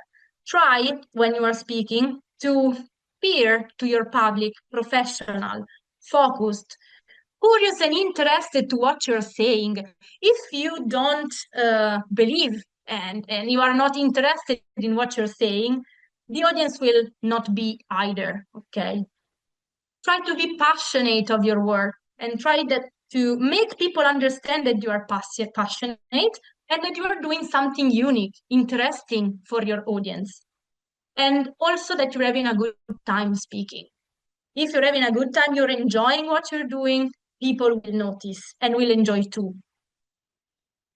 Try, when you are speaking, to appear to your public professional, focused, curious and interested to what you're saying. If you don't believe and you are not interested in what you're saying, the audience will not be either, okay? Try to be passionate of your work and try that to make people understand that you are passionate and that you are doing something unique, interesting for your audience. And also that you're having a good time speaking. If you're having a good time, you're enjoying what you're doing, people will notice and will enjoy too.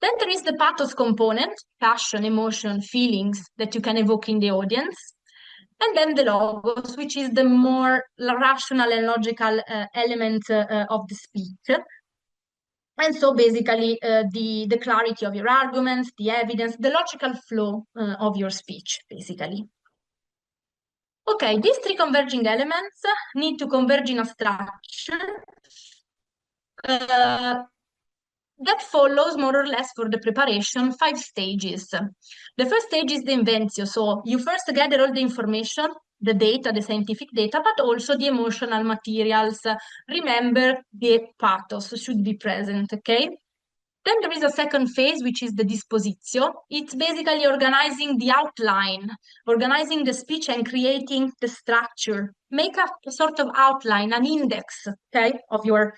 Then there is the pathos component, passion, emotion, feelings that you can evoke in the audience. And then the logos, which is the more rational and logical element of the speech. And so basically the clarity of your arguments, the evidence, the logical flow of your speech, basically. Okay, these three converging elements need to converge in a structure that follows more or less for the preparation 5 stages. The first stage is the inventio. So you first gather all the information, the data, the scientific data, but also the emotional materials. Remember, the pathos should be present, okay? Then there is a second phase, which is the dispositio. It's basically organizing the outline, organizing the speech and creating the structure. Make a sort of outline, an index, okay, of your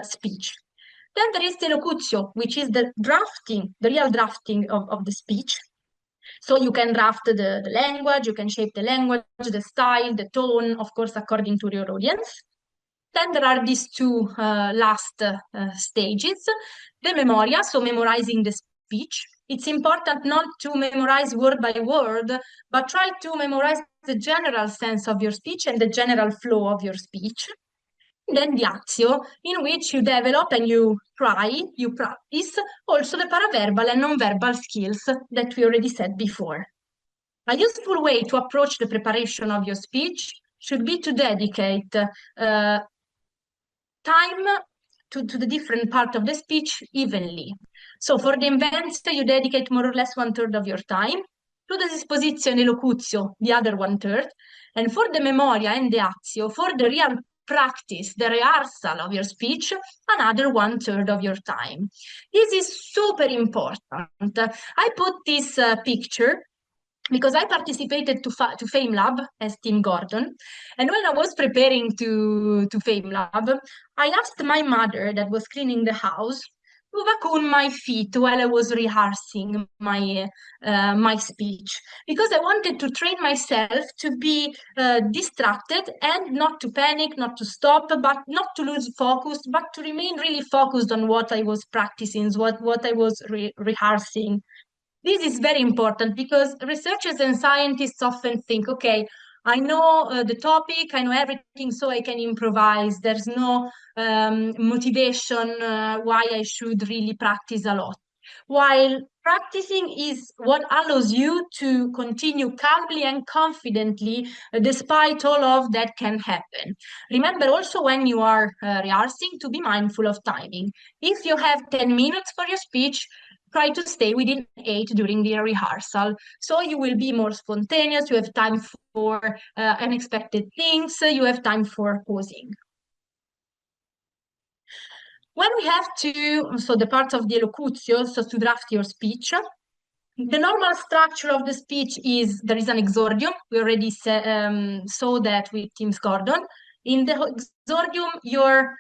speech. Then there is the locutio, which is the drafting, the real drafting of the speech. So you can draft the language, you can shape the language, the style, the tone, of course, according to your audience. Then there are these two last stages. The memoria, so memorizing the speech. It's important not to memorize word by word, but try to memorize the general sense of your speech and the general flow of your speech. Then the actio, in which you develop and you try, you practice also the paraverbal and non-verbal skills that we already said before. A useful way to approach the preparation of your speech should be to dedicate time to the different part of the speech evenly. So for the inventor, you dedicate more or less 1/3 of your time, to the disposizione locutio, the other 1/3, and for the memoria and the actio, for the real practice, the rehearsal of your speech, another 1/3 of your time. This is super important. I put this picture because I participated to Fame Lab as Team Gordon. And when I was preparing to Fame Lab, I asked my mother that was cleaning the house to vacuum my feet while I was rehearsing my speech, because I wanted to train myself to be distracted and not to panic, not to stop, but not to lose focus, but to remain really focused on what I was practicing, what I was rehearsing. This is very important because researchers and scientists often think, okay, I know the topic, I know everything, so I can improvise. There's no motivation why I should really practice a lot. While practicing is what allows you to continue calmly and confidently despite all of that can happen. Remember also when you are rehearsing to be mindful of timing. If you have 10 minutes for your speech, try to stay within 8 during the rehearsal. So you will be more spontaneous, you have time for unexpected things, you have time for pausing. When we have to, so the part of the elocutio, so to draft your speech, the normal structure of the speech is there is an exordium. We already saw that with Tim Gordon. In the exordium, your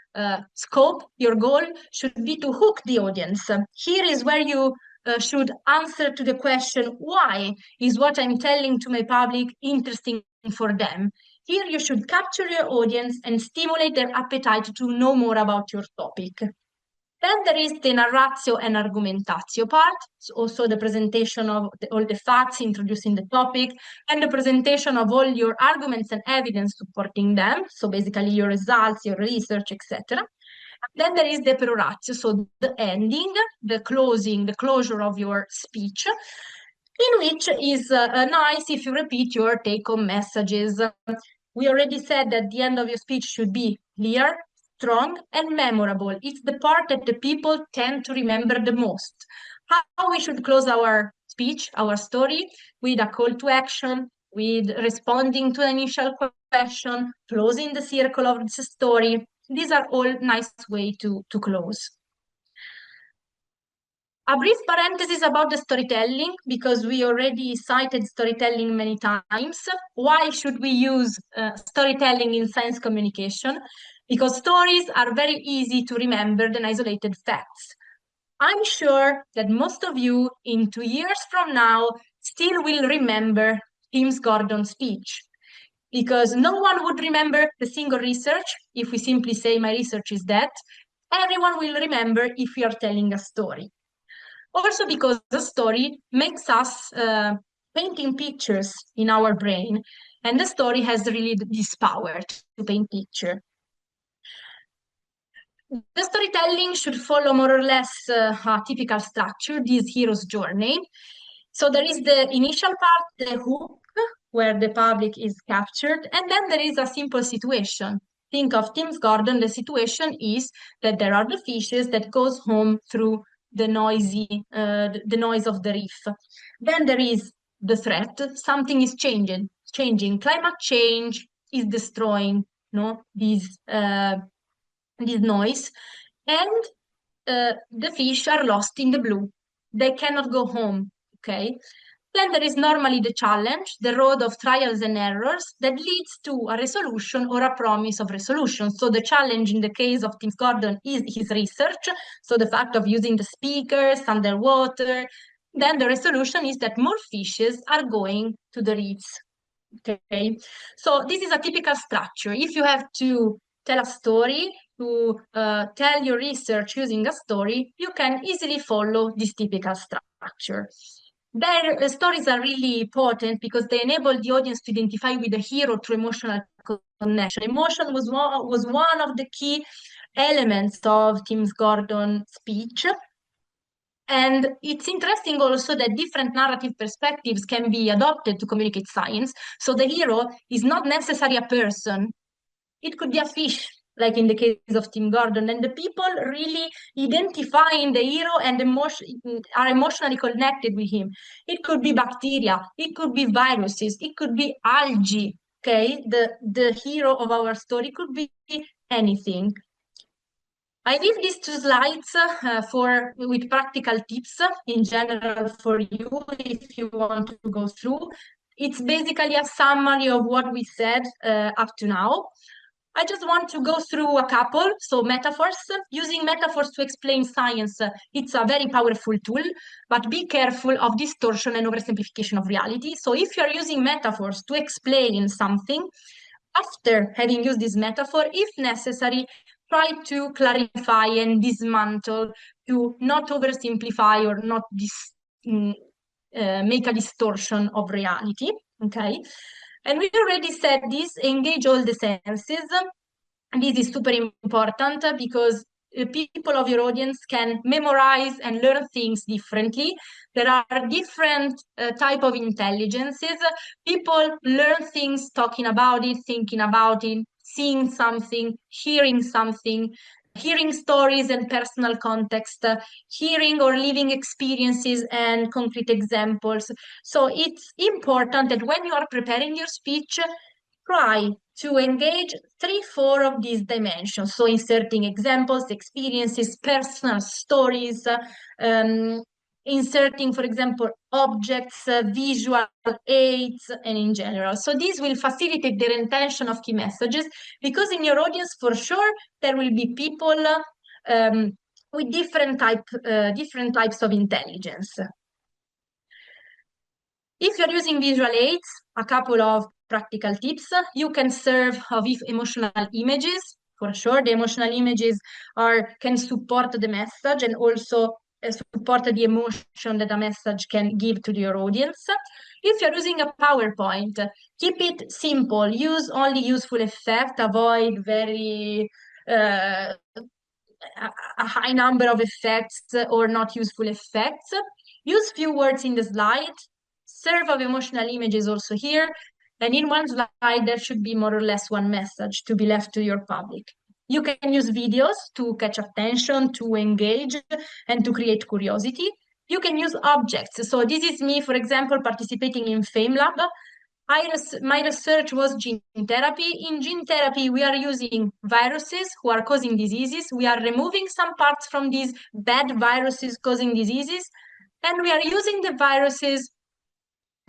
scope, your goal should be to hook the audience. Here is where you should answer to the question, why is what I'm telling to my public interesting for them? Here you should capture your audience and stimulate their appetite to know more about your topic. Then there is the narratio and argumentatio part, so also the presentation of all the facts introducing the topic, and the presentation of all your arguments and evidence supporting them, so basically your results, your research, etc. Then there is the peroratio, so the ending, the closing, the closure of your speech, in which is nice if you repeat your take-home messages. We already said that the end of your speech should be clear, strong, and memorable. It's the part that the people tend to remember the most. How we should close our speech, our story, with a call to action, with responding to an initial question, closing the circle of the story. These are all nice way to close. A brief parenthesis about the storytelling, because we already cited storytelling many times. Why should we use storytelling in science communication? Because stories are very easy to remember than isolated facts. I'm sure that most of you in 2 years from now still will remember James Gordon's speech, because no one would remember the single research if we simply say my research is that. Everyone will remember if we are telling a story. Also because the story makes us painting pictures in our brain, and the story has really this power to paint picture. The storytelling should follow more or less a typical structure, this hero's journey. So there is the initial part, the hook, where the public is captured, and then there is a simple situation. Think of Tim Gordon, the situation is that there are the fishes that goes home through the the noise of the reef. Then there is the threat, something is changing. Climate change is destroying, no, this noise, and the fish are lost in the blue. They cannot go home, okay? Then there is normally the challenge, the road of trials and errors that leads to a resolution or a promise of resolution. So the challenge in the case of Tim Gordon is his research, so the fact of using the speakers underwater. Then the resolution is that more fishes are going to the reefs. Okay, so this is a typical structure. If you have to tell a story, to tell your research using a story, you can easily follow this typical structure. Their stories are really important because they enable the audience to identify with the hero through emotional connection. Emotion was one of the key elements of Tim Gordon's speech. And it's interesting also that different narrative perspectives can be adopted to communicate science. So the hero is not necessarily a person. It could be a fish, like in the case of Tim Gordon. And the people really identify in the hero and are emotionally connected with him. It could be bacteria, it could be viruses, it could be algae. Okay, the hero of our story could be anything. I leave these two slides with practical tips in general for you if you want to go through. It's basically a summary of what we said up to now. I just want to go through a couple, so metaphors. Using metaphors to explain science, it's a very powerful tool, but be careful of distortion and oversimplification of reality. So if you're using metaphors to explain something, after having used this metaphor, if necessary, try to clarify and dismantle to not oversimplify or not make a distortion of reality, okay? And we already said this, engage all the senses. This is super important because people of your audience can memorize and learn things differently. There are different type of intelligences. People learn things talking about it, thinking about it, seeing something, hearing something, hearing stories and personal context, hearing or living experiences and concrete examples. So it's important that when you are preparing your speech, try to engage 3, 4 of these dimensions. So inserting examples, experiences, personal stories, inserting, for example, objects, visual aids, and in general. So this will facilitate the retention of key messages because in your audience, for sure, there will be people with different types of intelligence. If you're using visual aids, a couple of practical tips. You can serve with emotional images. For sure, the emotional images can support the message and also support the emotion that a message can give to your audience. If you're using a PowerPoint, keep it simple. Use only useful effect. Avoid very a high number of effects or not useful effects. Use few words in the slide. Serve of emotional images also here. And in one slide, there should be more or less one message to be left to your public. You can use videos to catch attention, to engage, and to create curiosity. You can use objects. So this is me, for example, participating in FameLab. My research was gene therapy. In gene therapy, we are using viruses who are causing diseases. We are removing some parts from these bad viruses causing diseases, and we are using the viruses,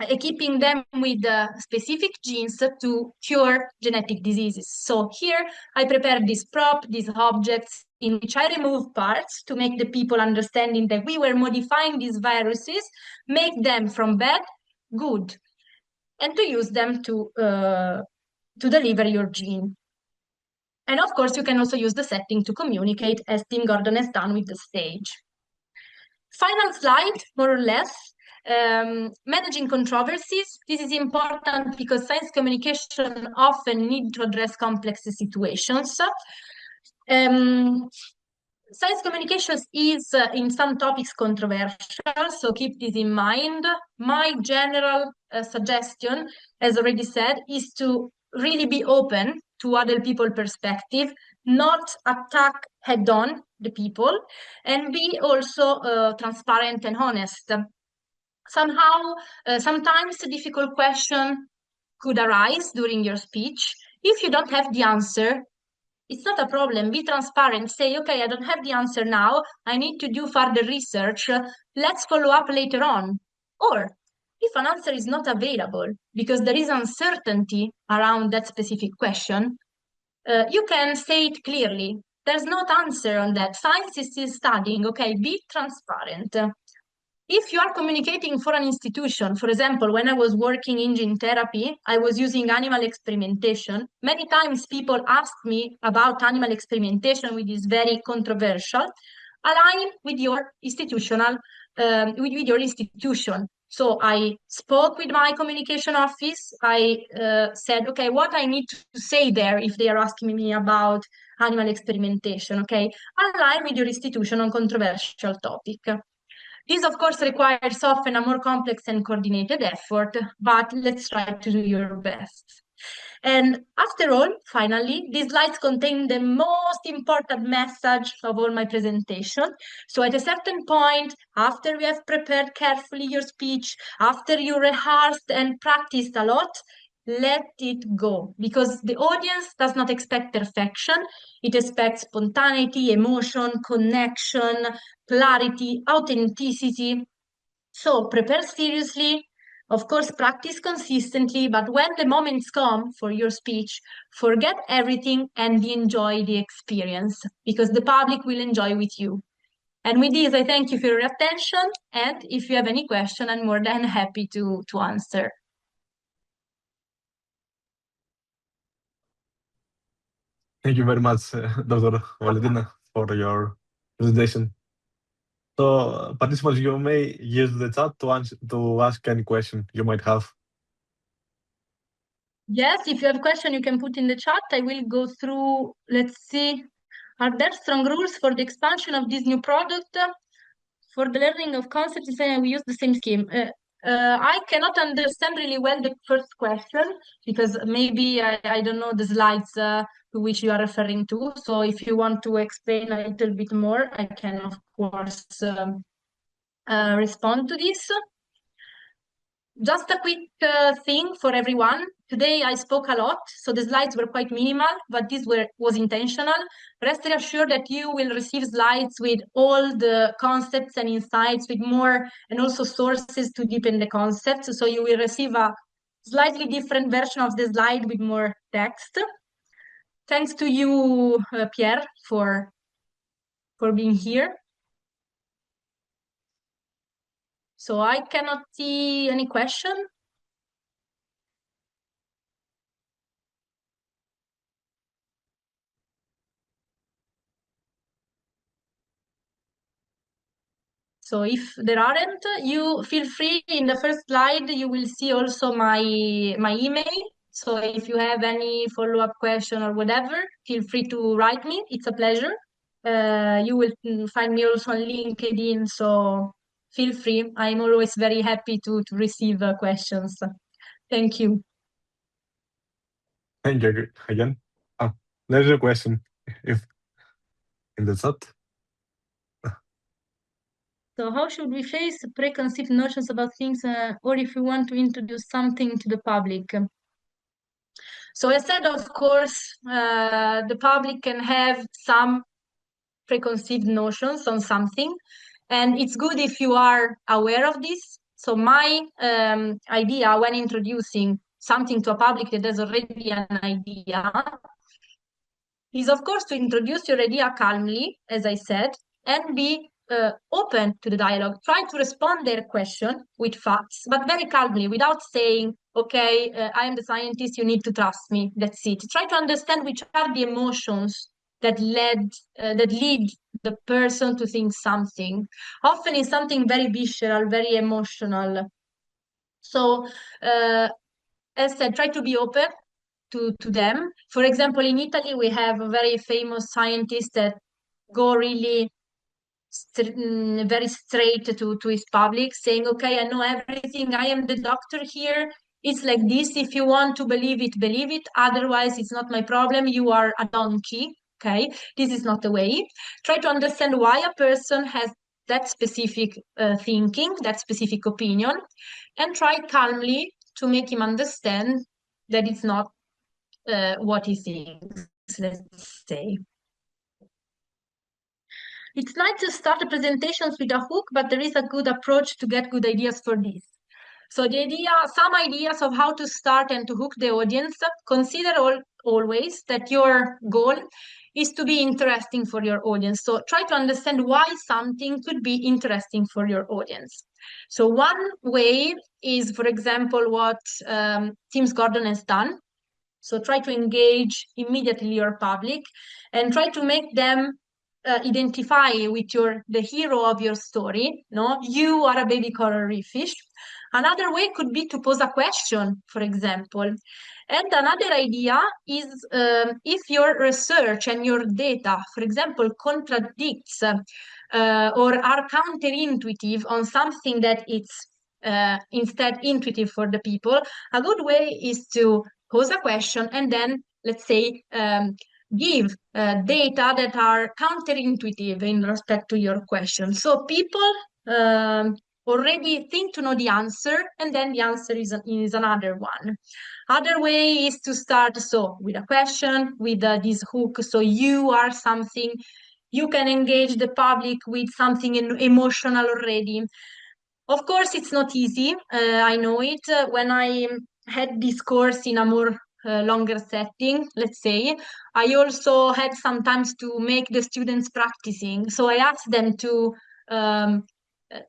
equipping them with specific genes to cure genetic diseases. So here I prepared this prop, these objects, in which I remove parts to make the people understanding that we were modifying these viruses, make them from bad, good, and to use them to deliver your gene. And of course, you can also use the setting to communicate, as Tim Gordon has done with the stage. Final slide, more or less. Managing controversies. This is important because science communication often need to address complex situations. Science communications is, in some topics, controversial, so keep this in mind. My general suggestion, as already said, is to really be open to other people's perspective, not attack head-on the people, and be also transparent and honest. Somehow, sometimes a difficult question could arise during your speech. If you don't have the answer, it's not a problem. Be transparent. Say, okay, I don't have the answer now. I need to do further research. Let's follow up later on. Or if an answer is not available because there is uncertainty around that specific question, you can say it clearly. There's no answer on that. Science is still studying. Okay, be transparent. If you are communicating for an institution, for example, when I was working in gene therapy, I was using animal experimentation. Many times people asked me about animal experimentation, which is very controversial. Align with your institutional, with your institution. So I spoke with my communication office. I said, okay, what I need to say there if they are asking me about animal experimentation, okay? Align with your institution on controversial topic. This, of course, requires often a more complex and coordinated effort, but let's try to do your best. And after all, finally, these slides contain the most important message of all my presentation. So at a certain point, after we have prepared carefully your speech, after you rehearsed and practiced a lot, let it go, because the audience does not expect perfection. It expects spontaneity, emotion, connection, clarity, authenticity. So prepare seriously, of course, practice consistently, but when the moments come for your speech, forget everything and enjoy the experience, because the public will enjoy with you. And with this, I thank you for your attention. And if you have any question, I'm more than happy to answer. Thank you very much, Dr. Valentina, for your presentation. So, participants, you may use the chat to ask any question you might have. Yes, if you have a question, you can put in the chat. I will go through, let's see. Are there strong rules for the expansion of this new product? For the learning of concepts, we use the same scheme. I cannot understand really well the first question because maybe I don't know the slides to which you are referring to. So if you want to explain a little bit more, I can, of course, respond to this. Just a quick thing for everyone. Today I spoke a lot, so the slides were quite minimal, but this was intentional. Rest assured that you will receive slides with all the concepts and insights, with more and also sources to deepen the concepts. So you will receive a slightly different version of the slide with more text. Thanks to you, Pierre, for being here. So I cannot see any question. So if there aren't, you feel free. In the first slide, you will see also my email. So if you have any follow-up question or whatever, feel free to write me. It's a pleasure. You will find me also on LinkedIn, so feel free. I'm always very happy to receive questions. Thank you. Thank you again. There's a question if in the chat. So how should we face preconceived notions about things, or if we want to introduce something to the public? So I said, of course, the public can have some preconceived notions on something, and it's good if you are aware of this. So my idea when introducing something to a public that has already an idea is, of course, to introduce your idea calmly, as I said, and be open to the dialogue. Try to respond their question with facts, but very calmly, without saying, okay, I am the scientist, you need to trust me. That's it. Try to understand which are the emotions that lead the person to think something. Often it's something very visceral, very emotional. So, as said, try to be open to them. For example, in Italy, we have a very famous scientist that go really very straight to his public, saying, okay, I know everything. I am the doctor here. It's like this. If you want to believe it, believe it. Otherwise, it's not my problem. You are a donkey. Okay, this is not the way. Try to understand why a person has that specific thinking, that specific opinion, and try calmly to make him understand that it's not what he thinks, let's say. It's nice to start the presentations with a hook, but there is a good approach to get good ideas for this. So the idea, some ideas of how to start and to hook the audience, consider always that your goal is to be interesting for your audience. So try to understand why something could be interesting for your audience. So one way is, for example, what Tim Gordon has done. So try to engage immediately your public and try to make them identify with the hero of your story. No, you are a baby coral reef fish. Another way could be to pose a question, for example. And another idea is if your research and your data, for example, contradicts or are counterintuitive on something that it's instead intuitive for the people, a good way is to pose a question and then, let's say, give data that are counterintuitive in respect to your question. So people already think to know the answer, and then the answer is another one. Other way is to start with a question, with this hook. So you are something, you can engage the public with something emotional already. Of course, it's not easy. I know it. When I had this course in a more longer setting, let's say, I also had sometimes to make the students practicing. So I asked them to um,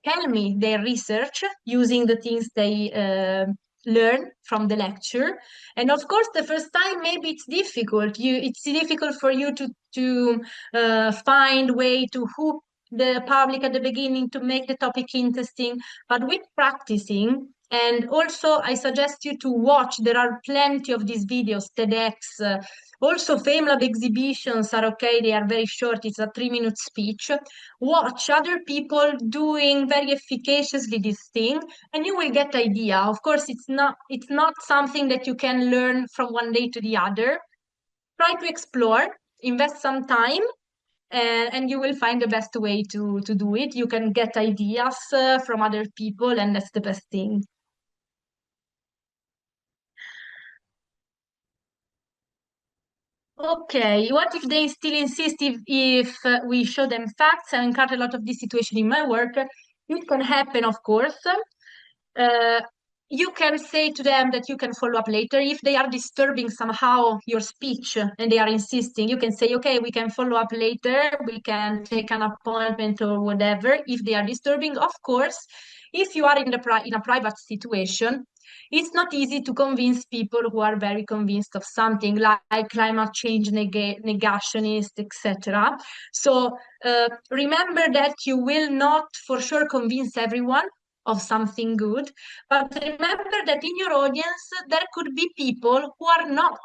tell me their research using the things they learn from the lecture. And of course, the first time maybe it's difficult. It's difficult for you to find way to hook the public at the beginning to make the topic interesting, but with practicing, and also I suggest you to watch, there are plenty of these videos, TEDx, also FameLab exhibitions are okay, they are very short, it's a 3-minute speech. Watch other people doing very efficaciously this thing, and you will get idea. Of course, it's not something that you can learn from one day to the other. Try to explore, invest some time, and you will find the best way to do it. You can get ideas from other people, and that's the best thing. Okay, what if they still insist if we show them facts? I encounter a lot of this situation in my work. It can happen, of course. Uh, you can say to them that you can follow up later. If they are disturbing somehow your speech and they are insisting, you can say, okay, we can follow up later, we can take an appointment or whatever. If they are disturbing, of course, if you are in a private situation, it's not easy to convince people who are very convinced of something like climate change negationists, etc. So remember that you will not for sure convince everyone. of something good. But remember that in your audience, there could be people who are not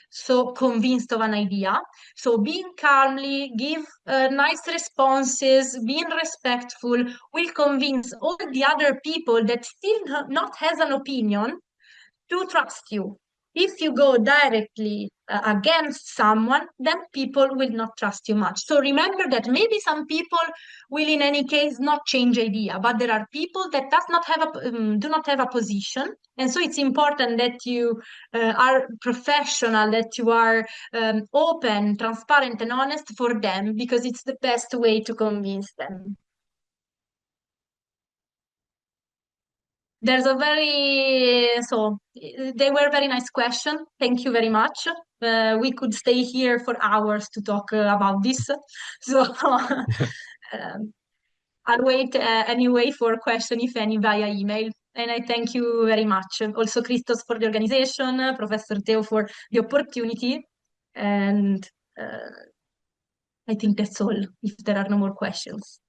so convinced of an idea. So being calmly, give nice responses, being respectful will convince all the other people that still not has an opinion to trust you. If you go directly against someone, then people will not trust you much. So remember that maybe some people will, in any case, not change idea, but there are people that does not have a do not have a position, and so it's important that you are professional, that you are open, transparent, and honest for them, because it's the best way to convince them. There's a very, so they were very nice questions. Thank you very much. We could stay here for hours to talk about this. So I'll wait anyway for question, if any, via email. And I thank you very much. Also, Christos for the organization, Professor Theo for the opportunity. And I think that's all, if there are no more questions.